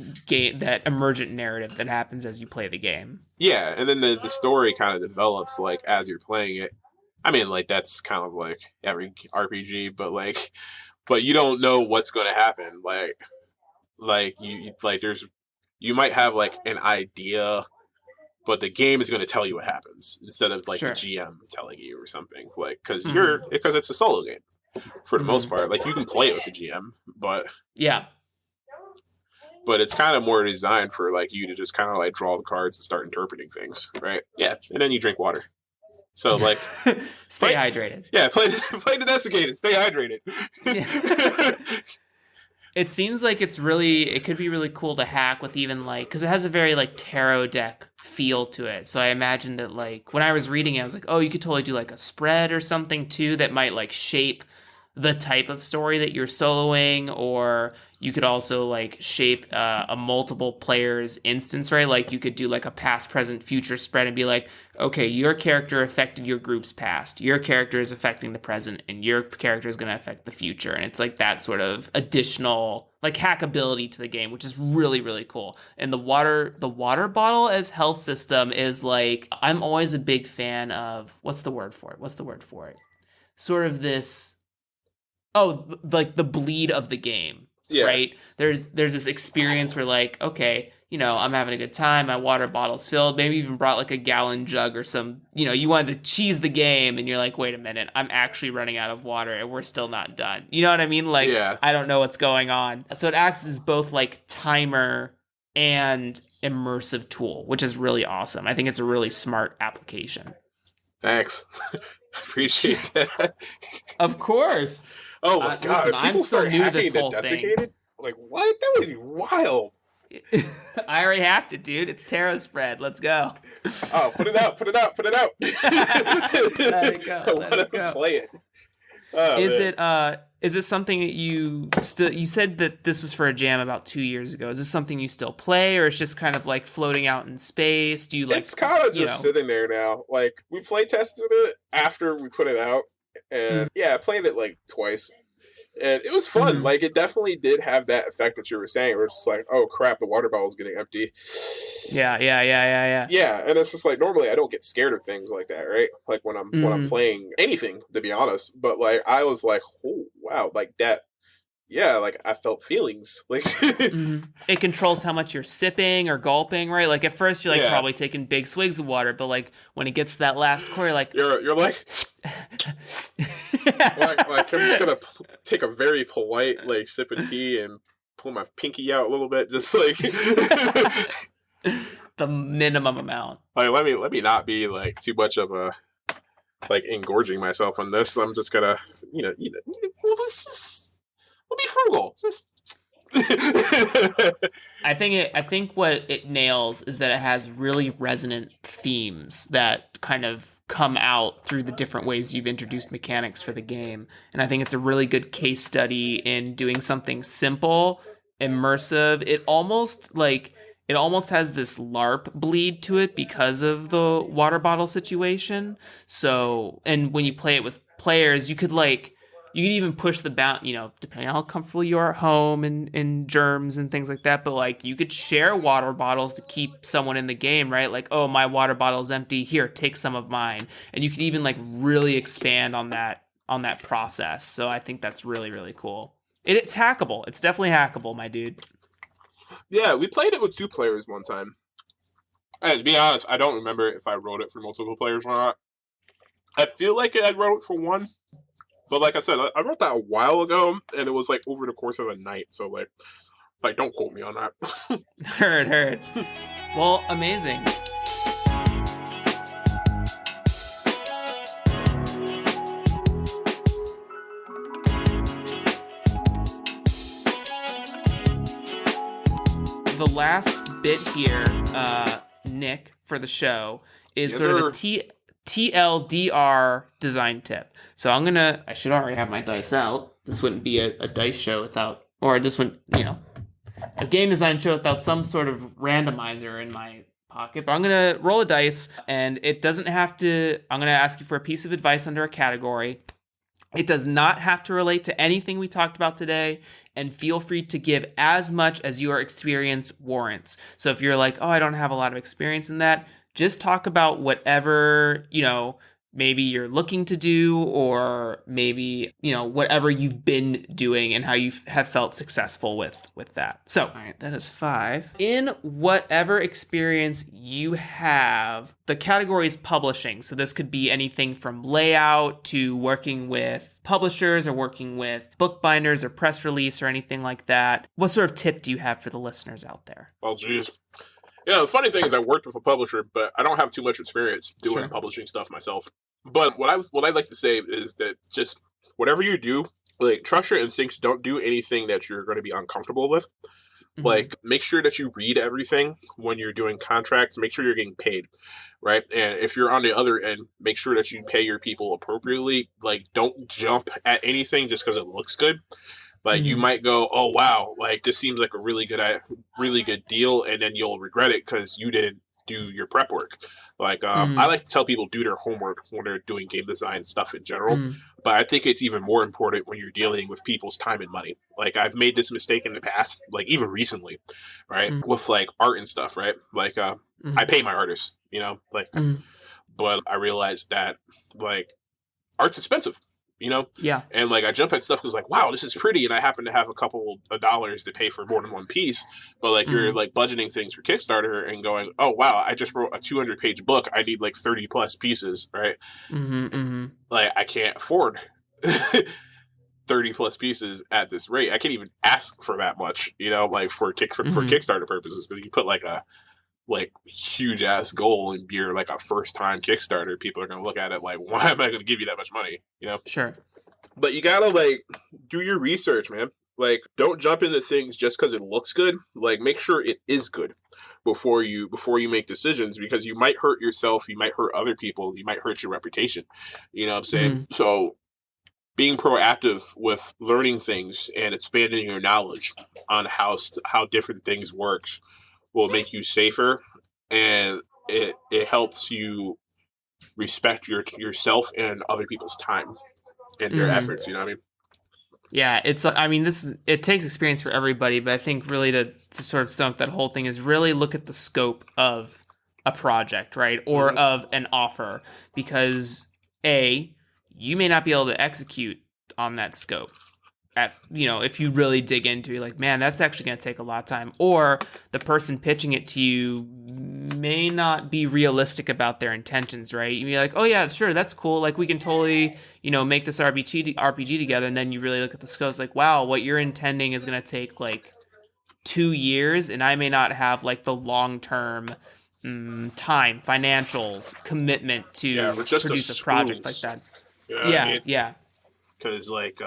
narrative that happens as you play the game. Yeah, and then the story kind of develops like as you're playing it. I mean, like, that's kind of like every RPG, but you don't know what's going to happen. You might have like an idea, but the game is going to tell you what happens instead of like the GM telling you or something. Like, because it's a solo game for the most part. Like, you can play it with a GM, but it's kind of more designed for like you to just kind of like draw the cards and start interpreting things, right? Yeah, and then you drink water. So like, stay hydrated. Yeah, play the desiccated. Stay hydrated. It seems like it could be really cool to hack with even like, because it has a very like tarot deck feel to it. So I imagine that like when I was reading it, I was like, oh, you could totally do like a spread or something too that might like shape the type of story that you're soloing, or you could also like shape a multiple players instance, right? Like you could do like a past, present, future spread and be like, okay, your character affected your group's past, your character is affecting the present, and your character is going to affect the future. And it's like that sort of additional like hackability to the game, which is really, really cool. And the water bottle as health system is like, I'm always a big fan of, what's the word for it? Sort of this, like the bleed of the game, right? There's this experience where like, okay, I'm having a good time, my water bottle's filled, maybe even brought like a gallon jug or some, you wanted to cheese the game and you're like, wait a minute, I'm actually running out of water and we're still not done. You know what I mean? Like, I don't know what's going on. So it acts as both like timer and immersive tool, which is really awesome. I think it's a really smart application. Thanks. Appreciate that. Of course. Oh my god! Listen, I'm still new to this whole desiccated thing. Like, what? That would be wild. I already hacked it, dude. It's tarot spread. Let's go. Oh, put it out. Let it go. I want to play it. Oh, is it something that you said that this was for a jam about 2 years ago? Is this something you still play, or it's just kind of like floating out in space? Do you like? It's kind of just sitting there now. Like, we play tested it after we put it out, and I played it like twice. And it was fun. Like, it definitely did have that effect that you were saying. Where it's just like, oh crap, the water bottle's getting empty. Yeah. Yeah, and it's just like, normally I don't get scared of things like that, right? Like when I'm playing anything, to be honest. But like, I was like, oh wow, like that. Yeah, like I felt feelings. Like it controls how much you're sipping or gulping, right? Like at first you're like probably taking big swigs of water, but like when it gets to that last core, you're like you're like like I'm just gonna take a very polite like sip of tea and pull my pinky out a little bit, just like the minimum amount. Like let me not be like too much of a like engorging myself on this. I'm just gonna, we'll be frugal. Just I think what it nails is that it has really resonant themes that kind of come out through the different ways you've introduced mechanics for the game. And I think it's a really good case study in doing something simple, immersive. It almost has this LARP bleed to it because of the water bottle situation. So, and when you play it with players, you can even push the bound, depending on how comfortable you are at home and germs and things like that. But like you could share water bottles to keep someone in the game, right? Like, oh, my water bottle is empty. Here, take some of mine. And you could even like really expand on that process. So I think that's really, really cool. It's hackable. It's definitely hackable, my dude. Yeah, we played it with 2 players one time. And to be honest, I don't remember if I wrote it for multiple players or not. I feel like I wrote it for 1. But like I said, I wrote that a while ago, and it was like over the course of a night. So like don't quote me on that. Heard. Well, amazing. The last bit here, Nick, for the show is Yes, sort sir. of a TLDR design tip. So I should already have my dice out. This wouldn't be a dice show without, or this wouldn't, a game design show without some sort of randomizer in my pocket. But I'm going to roll a dice, and it doesn't have to, I'm going to ask you for a piece of advice under a category. It does not have to relate to anything we talked about today, and feel free to give as much as your experience warrants. So if you're like, oh, I don't have a lot of experience in that, just talk about whatever, maybe you're looking to do, or maybe, whatever you've been doing and how you have felt successful with that. So, all right, that is 5. In whatever experience you have, the category is publishing. So this could be anything from layout to working with publishers or working with bookbinders or press release or anything like that. What sort of tip do you have for the listeners out there? Well, geez. Yeah, the funny thing is I worked with a publisher, but I don't have too much experience doing Sure. publishing stuff myself. But what I'd like to say is that just whatever you do, like trust your instincts. Don't do anything that you're going to be uncomfortable with. Mhm. Like make sure that you read everything when you're doing contracts. Make sure you're getting paid, right? And if you're on the other end, make sure that you pay your people appropriately. Like don't jump at anything just because it looks good. Like you Mhm. might go, oh wow, like this seems like a really good deal, and then you'll regret it because you didn't do your prep work. Like I like to tell people do their homework when they're doing game design stuff in general, but I think it's even more important when you're dealing with people's time and money. Like I've made this mistake in the past, like even recently, right, with like art and stuff, right? Like I pay my artists, but I realized that like art's expensive, Yeah. and like I jump at stuff because like wow, this is pretty, and I happen to have a couple of dollars to pay for more than one piece. But like you're like budgeting things for Kickstarter and going, oh wow, I just wrote a 200-page book. I need like 30 plus pieces, right? Like I can't afford 30 plus pieces at this rate. I can't even ask for that much, like for Kickstarter purposes, because you put like a huge ass goal and you're like a first time Kickstarter, people are gonna look at it like, why am I gonna give you that much money? Sure. But you gotta like do your research, man. Like don't jump into things just because it looks good. Like make sure it is good before you make decisions, because you might hurt yourself, you might hurt other people, you might hurt your reputation. You know what I'm saying? So being proactive with learning things and expanding your knowledge on how different things works will make you safer, and it helps you respect yourself and other people's time and their efforts. You know what I mean? Yeah, it takes experience for everybody, but I think really to sort of sum up that whole thing is really look at the scope of a project, right? Or of an offer, because you may not be able to execute on that scope. If you really dig into it, you're like, man, that's actually going to take a lot of time. Or the person pitching it to you may not be realistic about their intentions, right? You'd be like, oh yeah, sure, that's cool. Like we can totally, make this RPG together. And then you really look at the scope, it's like, wow, what you're intending is going to take like 2 years, and I may not have like the long-term time, financials, commitment to or just the produce a project like screws. that. You know what I mean? Yeah. Because like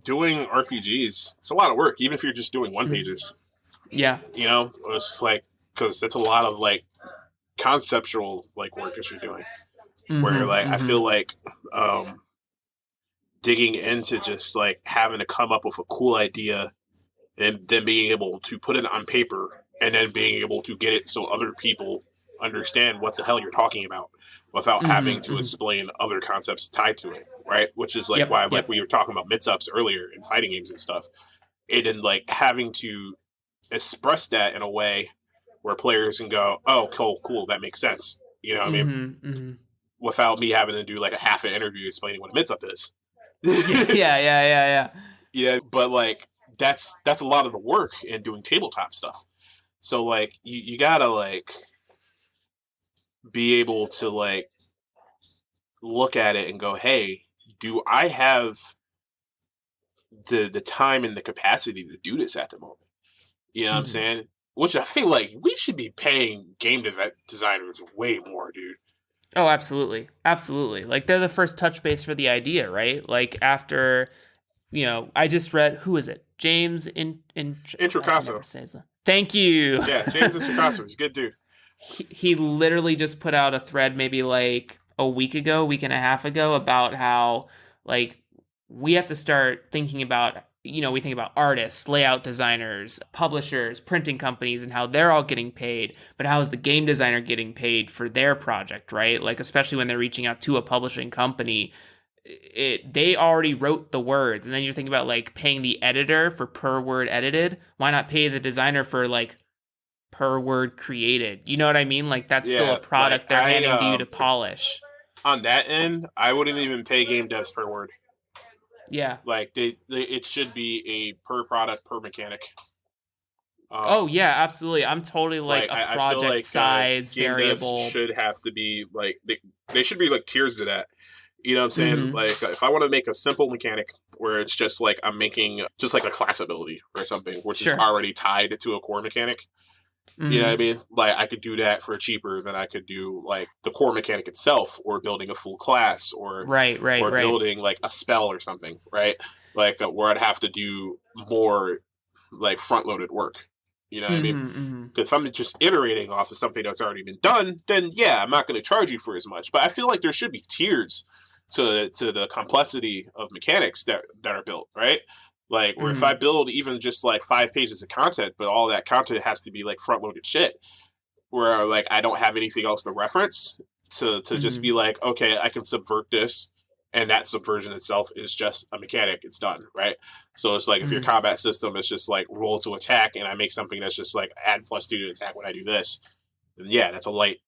doing RPGs, it's a lot of work, even if you're just doing one pages. Yeah. You know, it's like because that's a lot of like conceptual like work that you're doing. Where like I feel like digging into just like having to come up with a cool idea and then being able to put it on paper and then being able to get it so other people understand what the hell you're talking about without having to explain other concepts tied to it, right? Which is like why like we were talking about mix-ups earlier in fighting games and stuff. And then like having to express that in a way where players can go, oh, cool, that makes sense. You know what I mean? Without me having to do like a half an interview explaining what a mix-up is. Yeah. Yeah, but like that's a lot of the work in doing tabletop stuff. So like you gotta like be able to like look at it and go, hey, do I have the time and the capacity to do this at the moment? You know what I'm saying? Which I feel like we should be paying game designers way more, dude. Oh, absolutely. Like they're the first touch base for the idea, right? Like after, I just read, who is it? James Introcaso. Thank you. Yeah, James Introcaso is a good dude. He literally just put out a thread maybe like a week and a half ago about how like we have to start thinking about, we think about artists, layout designers, publishers, printing companies, and how they're all getting paid. But how is the game designer getting paid for their project, right? Like, especially when they're reaching out to a publishing company, they already wrote the words. And then you're thinking about like paying the editor for per word edited. Why not pay the designer for like per word created? You know what I mean? Like that's still a product they're handing to you to polish. On that end, I wouldn't even pay game devs per word. Yeah. Like it should be a per product, per mechanic. Oh yeah, absolutely. I'm totally like a project I feel like, size game variable. Devs should have to be like they should be like tiers to that. You know what I'm saying? Like if I want to make a simple mechanic where it's just like I'm making just like a class ability or something, which is already tied to a core mechanic. You know what I mean? Like I could do that for cheaper than I could do like the core mechanic itself, or building a full class, or building like a spell or something, right? Like where I'd have to do more like front loaded work. You know what I mean? Because if I'm just iterating off of something that's already been done, then yeah, I'm not going to charge you for as much. But I feel like there should be tiers to the complexity of mechanics that are built, right? Like, where if I build even just like 5 pages of content, but all that content has to be like front loaded shit, where like I don't have anything else to reference to just be like, okay, I can subvert this, and that subversion itself is just a mechanic. It's done, right? So it's like if your combat system is just like roll to attack, and I make something that's just like add +2 to attack when I do this, then yeah, that's a light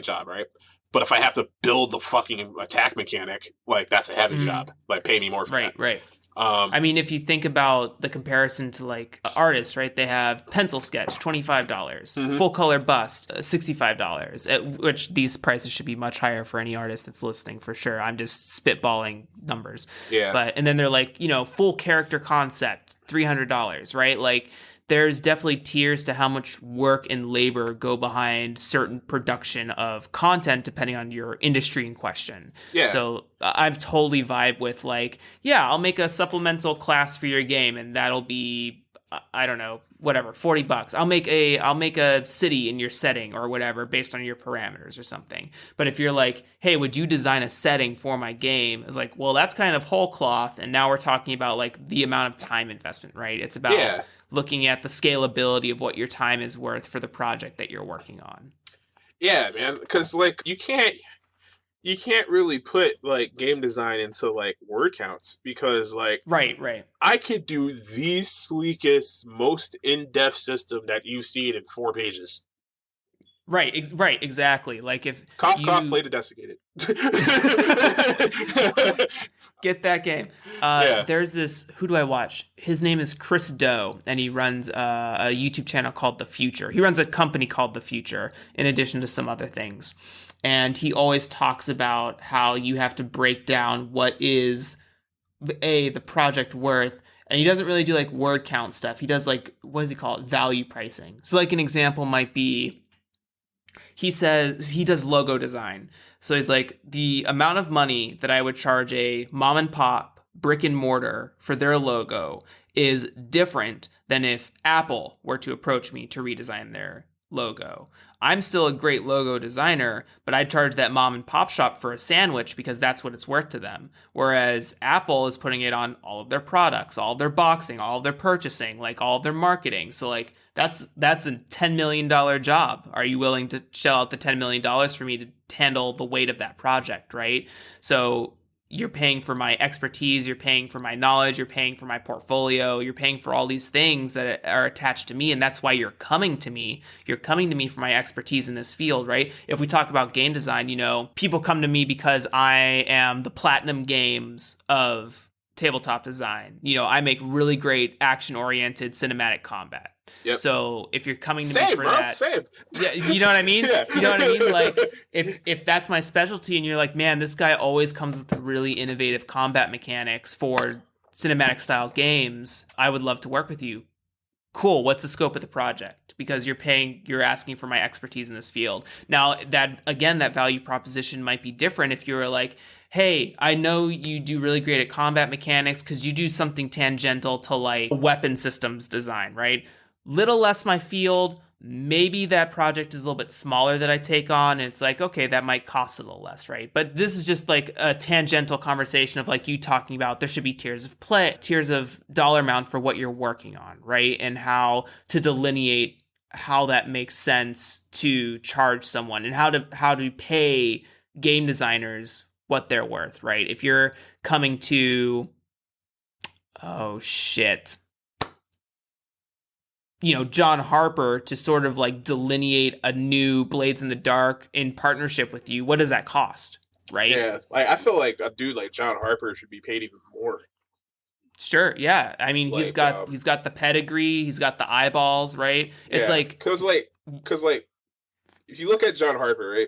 job, right? But if I have to build the fucking attack mechanic, like that's a heavy job. Like pay me more for that. Right. I mean, if you think about the comparison to like artists, right? They have pencil sketch, $25, full color bust, $65, at which these prices should be much higher for any artist that's listening for sure. I'm just spitballing numbers. Yeah. And then they're like, full character concept, $300, right? Like there's definitely tiers to how much work and labor go behind certain production of content depending on your industry in question. Yeah. So I'm totally vibe with like, yeah, I'll make a supplemental class for your game and that'll be, I don't know, whatever, $40. I'll make a city in your setting or whatever based on your parameters or something. But if you're like, hey, would you design a setting for my game? It's like, well, that's kind of whole cloth. And now we're talking about like the amount of time investment, right? It's about looking at the scalability of what your time is worth for the project that you're working on. Yeah, man, because like you can't really put like game design into like word counts, because like right I could do the sleekest, most in-depth system that you've seen in 4 pages. Right, exactly. Like if cough, play the desiccated. Get that game. There's this, who do I watch? His name is Chris Doe, and he runs a YouTube channel called The Future. He runs a company called The Future, in addition to some other things. And he always talks about how you have to break down what is, the project worth. And he doesn't really do like word count stuff. He does like, what does he call it? Value pricing. So like an example might be, he says he does logo design. So he's like, the amount of money that I would charge a mom and pop brick and mortar for their logo is different than if Apple were to approach me to redesign their logo. I'm still a great logo designer, but I'd charge that mom and pop shop for a sandwich because that's what it's worth to them. Whereas Apple is putting it on all of their products, all of their boxing, all of their purchasing, like all of their marketing. So like that's a $10 million job. Are you willing to shell out the $10 million for me to handle the weight of that project, right? So you're paying for my expertise, you're paying for my knowledge, you're paying for my portfolio, you're paying for all these things that are attached to me, and that's why you're coming to me. You're coming to me for my expertise in this field, right? If we talk about game design, people come to me because I am the platinum games of tabletop design. I make really great action-oriented cinematic combat. Yep. So if you're coming to me for bro, that, same. yeah, you know what I mean? Yeah. You know what I mean? Like if that's my specialty and you're like, man, this guy always comes with really innovative combat mechanics for cinematic style games, I would love to work with you. Cool. What's the scope of the project? Because you're asking for my expertise in this field. Now that value proposition might be different if you were like, hey, I know you do really great at combat mechanics because you do something tangential to like weapon systems design, right? Little less my field. Maybe that project is a little bit smaller that I take on, and it's like, okay, that might cost a little less, right? But this is just like a tangential conversation of like you talking about there should be tiers of dollar amount for what you're working on, right? And how to delineate how that makes sense to charge someone and how to pay game designers what they're worth, right? If you're coming to, John Harper to sort of like delineate a new Blades in the Dark in partnership with you, what does that cost, right? Yeah, like I feel like a dude like John Harper should be paid even more. Sure, yeah. I mean, he's got the pedigree, he's got the eyeballs, right? It's because if you look at John Harper, right?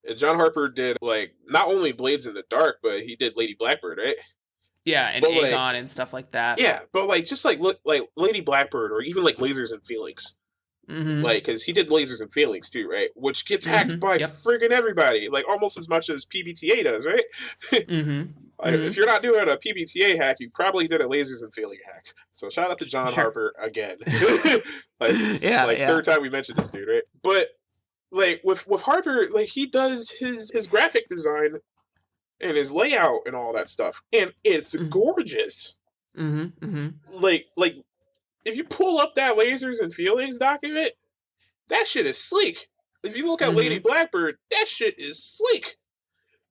And John Harper did like not only Blades in the Dark, but he did Lady Blackbird, right? Yeah, and but Aegon and stuff like that. Yeah, but like just like look like Lady Blackbird or even like Lasers and Feelings, like because he did Lasers and Feelings too, right? Which gets hacked by friggin' everybody, like almost as much as PBTA does, right? If you're not doing a PBTA hack, you probably did a Lasers and Feeling hack. So shout out to John Harper again. Third time we mentioned this dude, right? But like with Harper, like he does his graphic design and his layout and all that stuff, and it's gorgeous. Like if you pull up that Lasers and Feelings document, that shit is sleek. If you look at Lady Blackbird, that shit is sleek,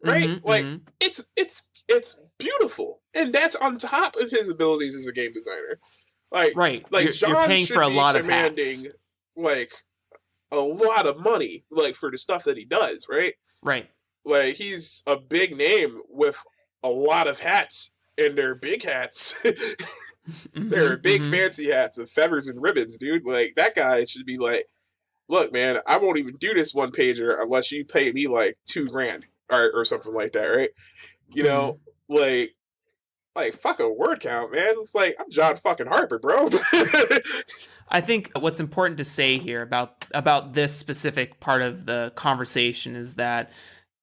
right? It's beautiful, and that's on top of his abilities as a game designer. John you're paying should for a be lot commanding of hats. Like a lot of money, like for the stuff that he does, right? Right. Like he's a big name with a lot of hats, and they're big hats. They're big fancy hats with feathers and ribbons, dude. Like that guy should be like, look, man, I won't even do this one pager unless you pay me like $2,000 or something like that, right? Like fuck a word count, man. It's like I'm John fucking Harper, bro. I think what's important to say here about this specific part of the conversation is that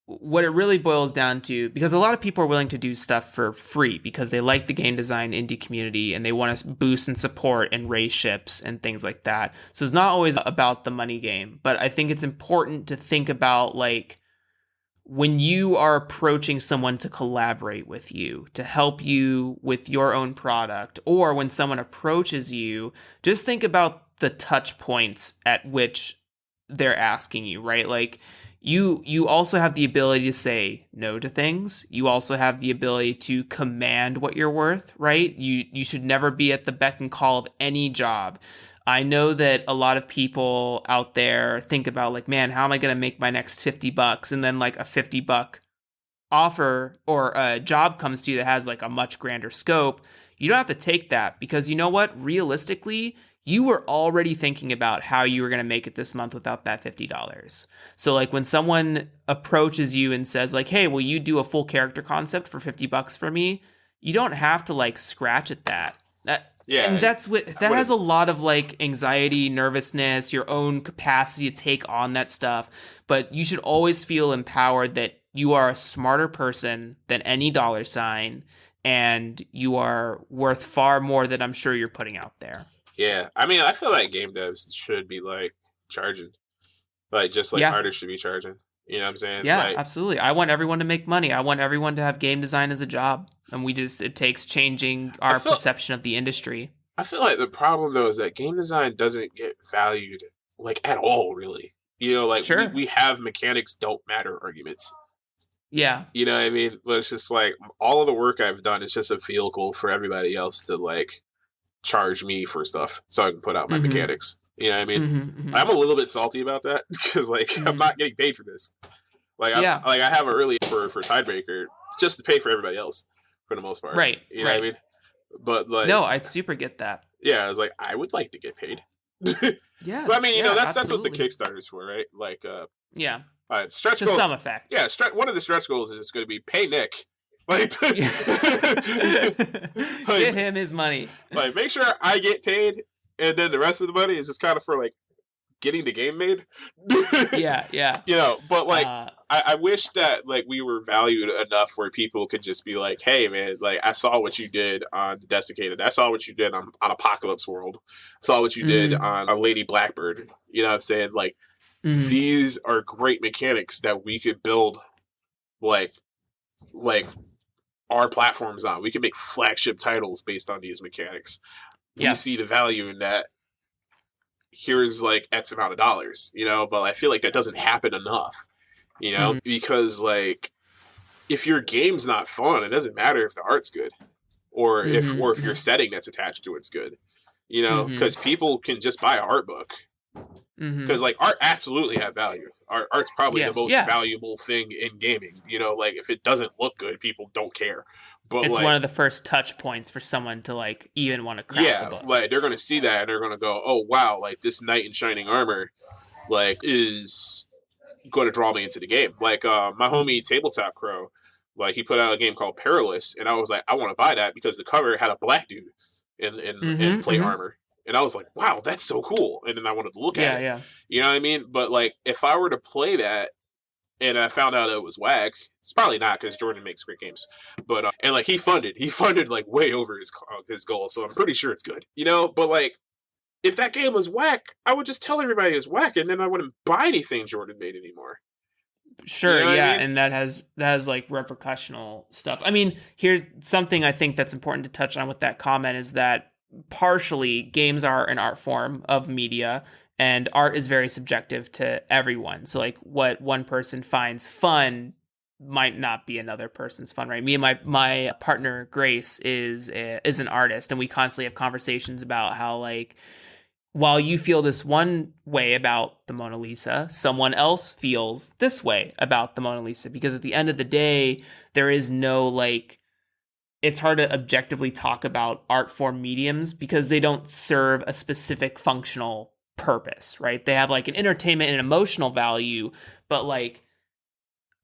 what it really boils down to, because a lot of people are willing to do stuff for free because they like the game design indie community and they want to boost and support and raise ships and things like that. So it's not always about the money game, but I think it's important to think about like when you are approaching someone to collaborate with you, to help you with your own product, or when someone approaches you, just think about the touch points at which they're asking you, right? Like you also have the ability to say no to things. You also have the ability to command what you're worth, right? You should never be at the beck and call of any job. I know that a lot of people out there think about like, man, how am I going to make my next $50? And then like a $50 offer or a job comes to you that has like a much grander scope. You don't have to take that because you know what? Realistically, you were already thinking about how you were going to make it this month without that $50. So like when someone approaches you and says like, hey, will you do a full character concept for $50 for me? You don't have to like scratch at that. And Yeah, that's what that has a lot of like anxiety, nervousness, your own capacity to take on that stuff. But you should always feel empowered that you are a smarter person than any dollar sign, and you are worth far more than I'm sure you're putting out there. yeah. I mean, I feel like game devs should be like charging, like just like Yeah. artists should be charging. You know what I'm saying? Yeah, Like, absolutely. I want everyone to make money. I want everyone to have game design as a job. And it takes changing I our feel perception of the industry. I feel like the problem though is that game design doesn't get valued like at all, really. You know, like Sure. we have mechanics don't matter arguments. Yeah. You know what I mean? But it's just like all of the work I've done is just a vehicle for everybody else to like charge me for stuff so I can put out my mechanics. You know what I mean? I'm a little bit salty about that because like I'm not getting paid for this. Like I have a early for Tidebreaker just to pay for everybody else for the most part. Right. You know what I mean? But like no, I super get that. Yeah, I was like, I would like to get paid. Yes, but I mean, you know, that's what the absolutely. Kickstarter's for, right? Like, yeah, stretch to goals. some effect. Yeah, one of the stretch goals is just going to be pay Nick. Like, get him his money. Like, make sure I get paid, and then the rest of the money is just kind of for like getting the game made. yeah. You know, but like, I wish that like we were valued enough where people could just be like, hey man, like I saw what you did on The Desiccated. I saw what you did on Apocalypse World. I saw what you did on a Lady Blackbird. You know what I'm saying? Like these are great mechanics that we could build like our platforms on. We could make flagship titles based on these mechanics. We see the value in that. Here's like X amount of dollars, you know, but I feel like that doesn't happen enough. You know, because like if your game's not fun, it doesn't matter if the art's good or if your setting that's attached to it's good. You know, because people can just buy an art book. Because like art absolutely have value. Art's probably the most valuable thing in gaming. You know, like if it doesn't look good, people don't care. But it's like, one of the first touch points for someone to like even want to craft the book. Like they're gonna see that and they're gonna go, oh wow, like this knight in shining armor, like is going to draw me into the game. Like my homie Tabletop Crow, like he put out a game called Perilous, and I was like, I want to buy that because the cover had a black dude in plate armor, and I was like, wow, that's so cool. And then I wanted to look at it. Yeah. You know what I mean? But like, if I were to play that, and I found out it was whack, it's probably not because Jordan makes great games. But and like he funded like way over his goal, so I'm pretty sure it's good. You know, but like, if that game was whack, I would just tell everybody it was whack, and then I wouldn't buy anything Jordan made anymore. Sure, you know yeah, I mean? and that has like repercussional stuff. I mean, here's something I think that's important to touch on with that comment is that partially games are an art form of media, and art is very subjective to everyone. So like what one person finds fun might not be another person's fun, right? Me and my partner Grace is an artist, and we constantly have conversations about how like while you feel this one way about the Mona Lisa, someone else feels this way about the Mona Lisa. Because at the end of the day, there is no like, it's hard to objectively talk about art form mediums because they don't serve a specific functional purpose, right? They have like an entertainment and emotional value, but like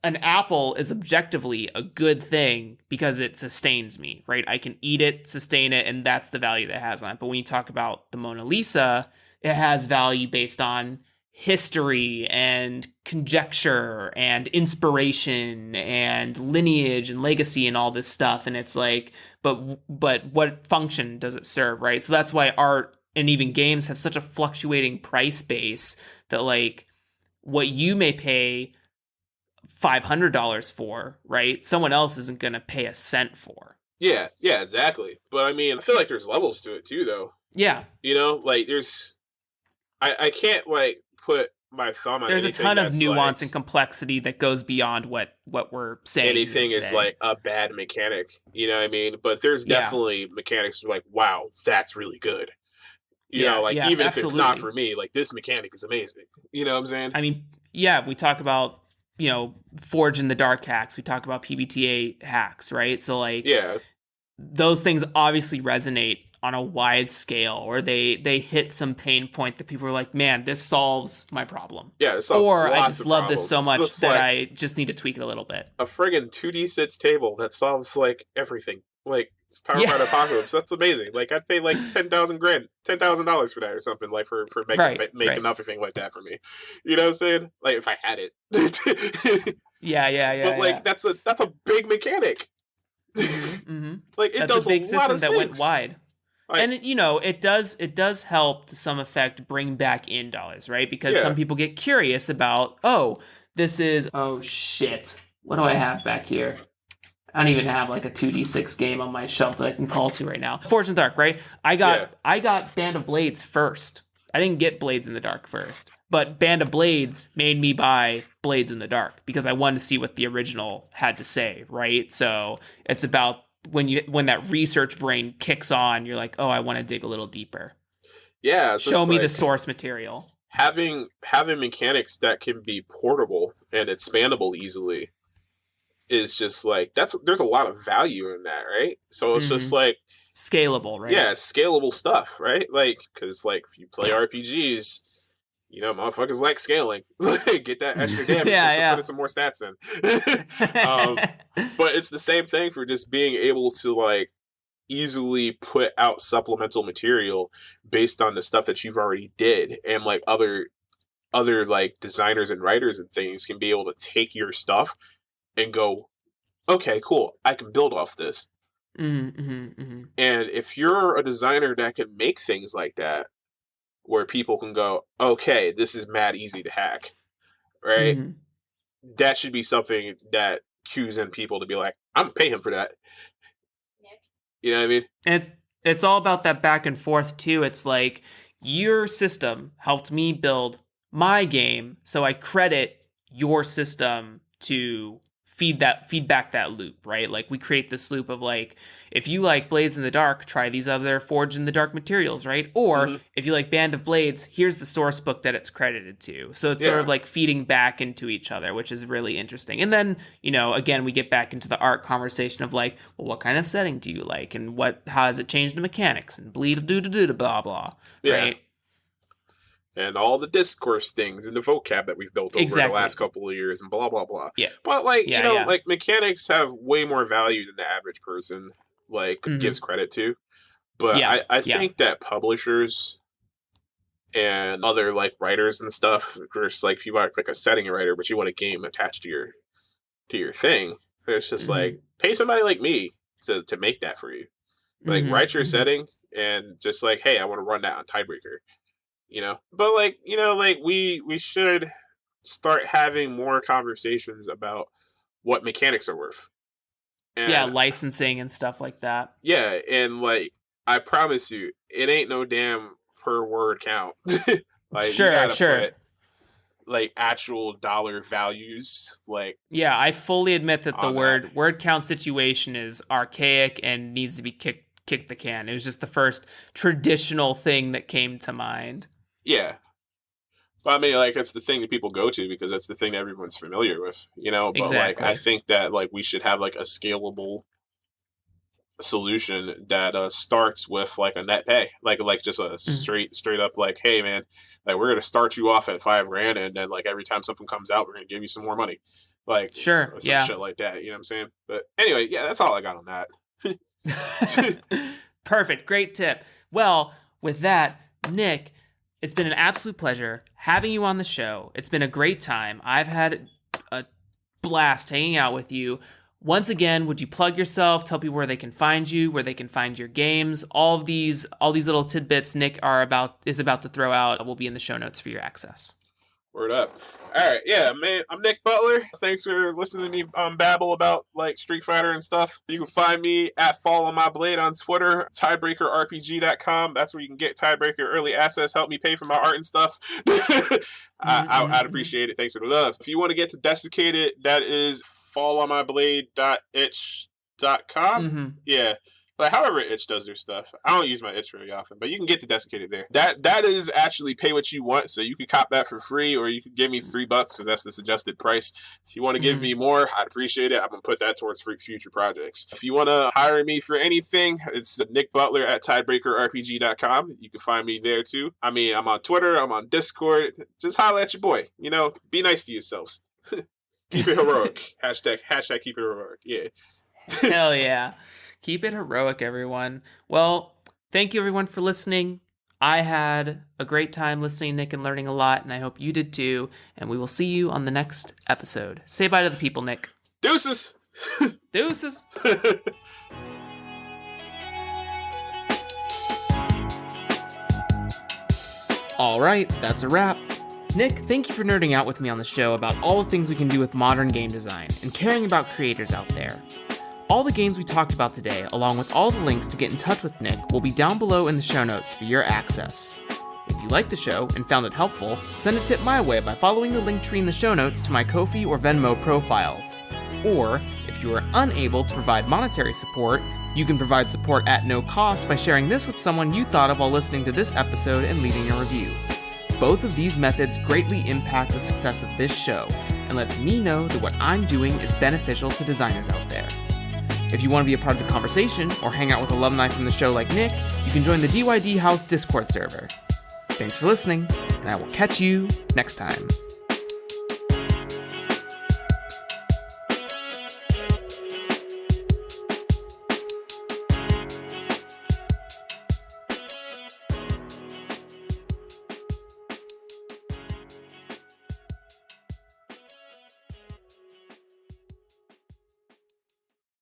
an apple is objectively a good thing because it sustains me, right? I can eat it, sustain it, and that's the value that it has on it. But when you talk about the Mona Lisa, it has value based on history and conjecture and inspiration and lineage and legacy and all this stuff. And it's like, but what function does it serve, right? So that's why art and even games have such a fluctuating price base that like what you may pay $500 for, right? Someone else isn't going to pay a cent for. Yeah, exactly. But I mean, I feel like there's levels to it too, though. Yeah. You know, like I can't like put my thumb on there's a ton of nuance like, and complexity that goes beyond what we're saying. Anything is like a bad mechanic, you know what I mean? But there's definitely mechanics like, wow, that's really good. You know, like even if it's not for me, like this mechanic is amazing. You know what I'm saying? I mean, yeah, we talk about, you know, Forge in the Dark hacks. We talk about PBTA hacks, right? So like, those things obviously resonate on a wide scale, or they hit some pain point that people are like, man, this solves my problem. Yeah, it solves or lots I just of love problems. this so much Just that like I just need to tweak it a little bit. A friggin' 2d6 table that solves like everything. Like Power Yeah. Ride Apocalypse. That's amazing. Like I'd pay like $10,000 for that or something. Like for making everything like that for me. You know what I'm saying? Like if I had it. But like Yeah. that's a big mechanic. Like it That's a does a big lot system of that went things. wide. Like And it does help to some effect bring back in dollars, right? Because yeah. some people get curious about, oh, this is oh shit. What do I have back here? I don't even have like a 2d6 game on my shelf that I can call to right now. Forge in the Dark, right? Yeah. I got Band of Blades first. I didn't get Blades in the Dark first. But Band of Blades made me buy Blades in the Dark because I wanted to see what the original had to say, right? So it's about when that research brain kicks on, you're like, oh, I want to dig a little deeper. Yeah, it's Show just me the like source material. having mechanics that can be portable and expandable easily is just like there's a lot of value in that, right? So it's just like Scalable, right? yeah, scalable stuff, right? Like because like if you play RPGs, you know, motherfuckers like scaling. Get that extra damage just to put in some more stats in. But it's the same thing for just being able to like easily put out supplemental material based on the stuff that you've already did, and like other like designers and writers and things can be able to take your stuff and go, okay, cool, I can build off this. And if you're a designer that can make things like that, where people can go, okay, this is mad easy to hack, right? That should be something that cues in people to be like, I'm gonna pay him for that. Nick? You know what I mean? It's all about that back and forth too. It's like your system helped me build my game, so I credit your system to feed back that loop, right? Like we create this loop of like, if you like Blades in the Dark, try these other Forged in the Dark materials, right? Or if you like Band of Blades, here's the source book that it's credited to. So it's sort of like feeding back into each other, which is really interesting. And then, again, we get back into the art conversation of like, well, what kind of setting do you like? And how does it change the mechanics? And bleed do blah blah, right? And all the discourse things and the vocab that we've built over the last couple of years and blah, blah, blah. Yeah. But, like, like, mechanics have way more value than the average person, like, gives credit to. But I think that publishers and other, like, writers and stuff, just, like, if you are, like, a setting writer, but you want a game attached to your thing, it's just, like, pay somebody like me to make that for you. Like, write your setting and just, like, hey, I want to run that on Tidebreaker. But like we should start having more conversations about what mechanics are worth, and licensing and stuff like that. And like I promise you, it ain't no damn per word count. Like you gotta put like actual dollar values. Like I fully admit that the word count situation is archaic and needs to be kicked the can. It was just the first traditional thing that came to mind. Yeah. But I mean, like, it's the thing that people go to because that's the thing that everyone's familiar with, But, like, I think that, like, we should have, like, a scalable solution that starts with, like, a net pay. Like just a straight up, like, hey, man, like, we're going to start you off at $5,000, and then, like, every time something comes out, we're going to give you some more money. Like, some shit like that, you know what I'm saying? But anyway, that's all I got on that. Perfect. Great tip. Well, with that, Nick, it's been an absolute pleasure having you on the show. It's been a great time. I've had a blast hanging out with you. Once again, would you plug yourself, tell people where they can find you, where they can find your games? All these little tidbits Nick is about to throw out will be in the show notes for your access. Word up. All right, man, I'm Nick Butler. Thanks for listening to me babble about like Street Fighter and stuff. You can find me at Fall on My Blade on Twitter, tidebreakerrpg.com. That's where you can get Tidebreaker early access, help me pay for my art and stuff. I'd appreciate it. Thanks for the love. If you want to get to Desiccated, that is fallonmyblade.itch.com. Yeah. But however Itch does their stuff. I don't use my Itch very often, but you can get the Desiccated there. That is actually pay what you want, so you can cop that for free, or you can give me $3 because that's the suggested price. If you want to give me more, I'd appreciate it. I'm going to put that towards future projects. If you want to hire me for anything, it's Nick Butler at tidebreakerrpg.com. You can find me there too. I mean, I'm on Twitter, I'm on Discord. Just holler at your boy. Be nice to yourselves. Keep it heroic. Hashtag keep it heroic. Yeah. Hell yeah. Keep it heroic, everyone. Well, thank you, everyone, for listening. I had a great time listening to Nick and learning a lot, and I hope you did too. And we will see you on the next episode. Say bye to the people, Nick. Deuces! Deuces! All right, that's a wrap. Nick, thank you for nerding out with me on the show about all the things we can do with modern game design and caring about creators out there. All the games we talked about today, along with all the links to get in touch with Nick, will be down below in the show notes for your access. If you liked the show and found it helpful, send a tip my way by following the link tree in the show notes to my Ko-fi or Venmo profiles. Or, if you are unable to provide monetary support, you can provide support at no cost by sharing this with someone you thought of while listening to this episode and leaving a review. Both of these methods greatly impact the success of this show and lets me know that what I'm doing is beneficial to designers out there. If you want to be a part of the conversation or hang out with alumni from the show like Nick, you can join the DYD House Discord server. Thanks for listening, and I will catch you next time.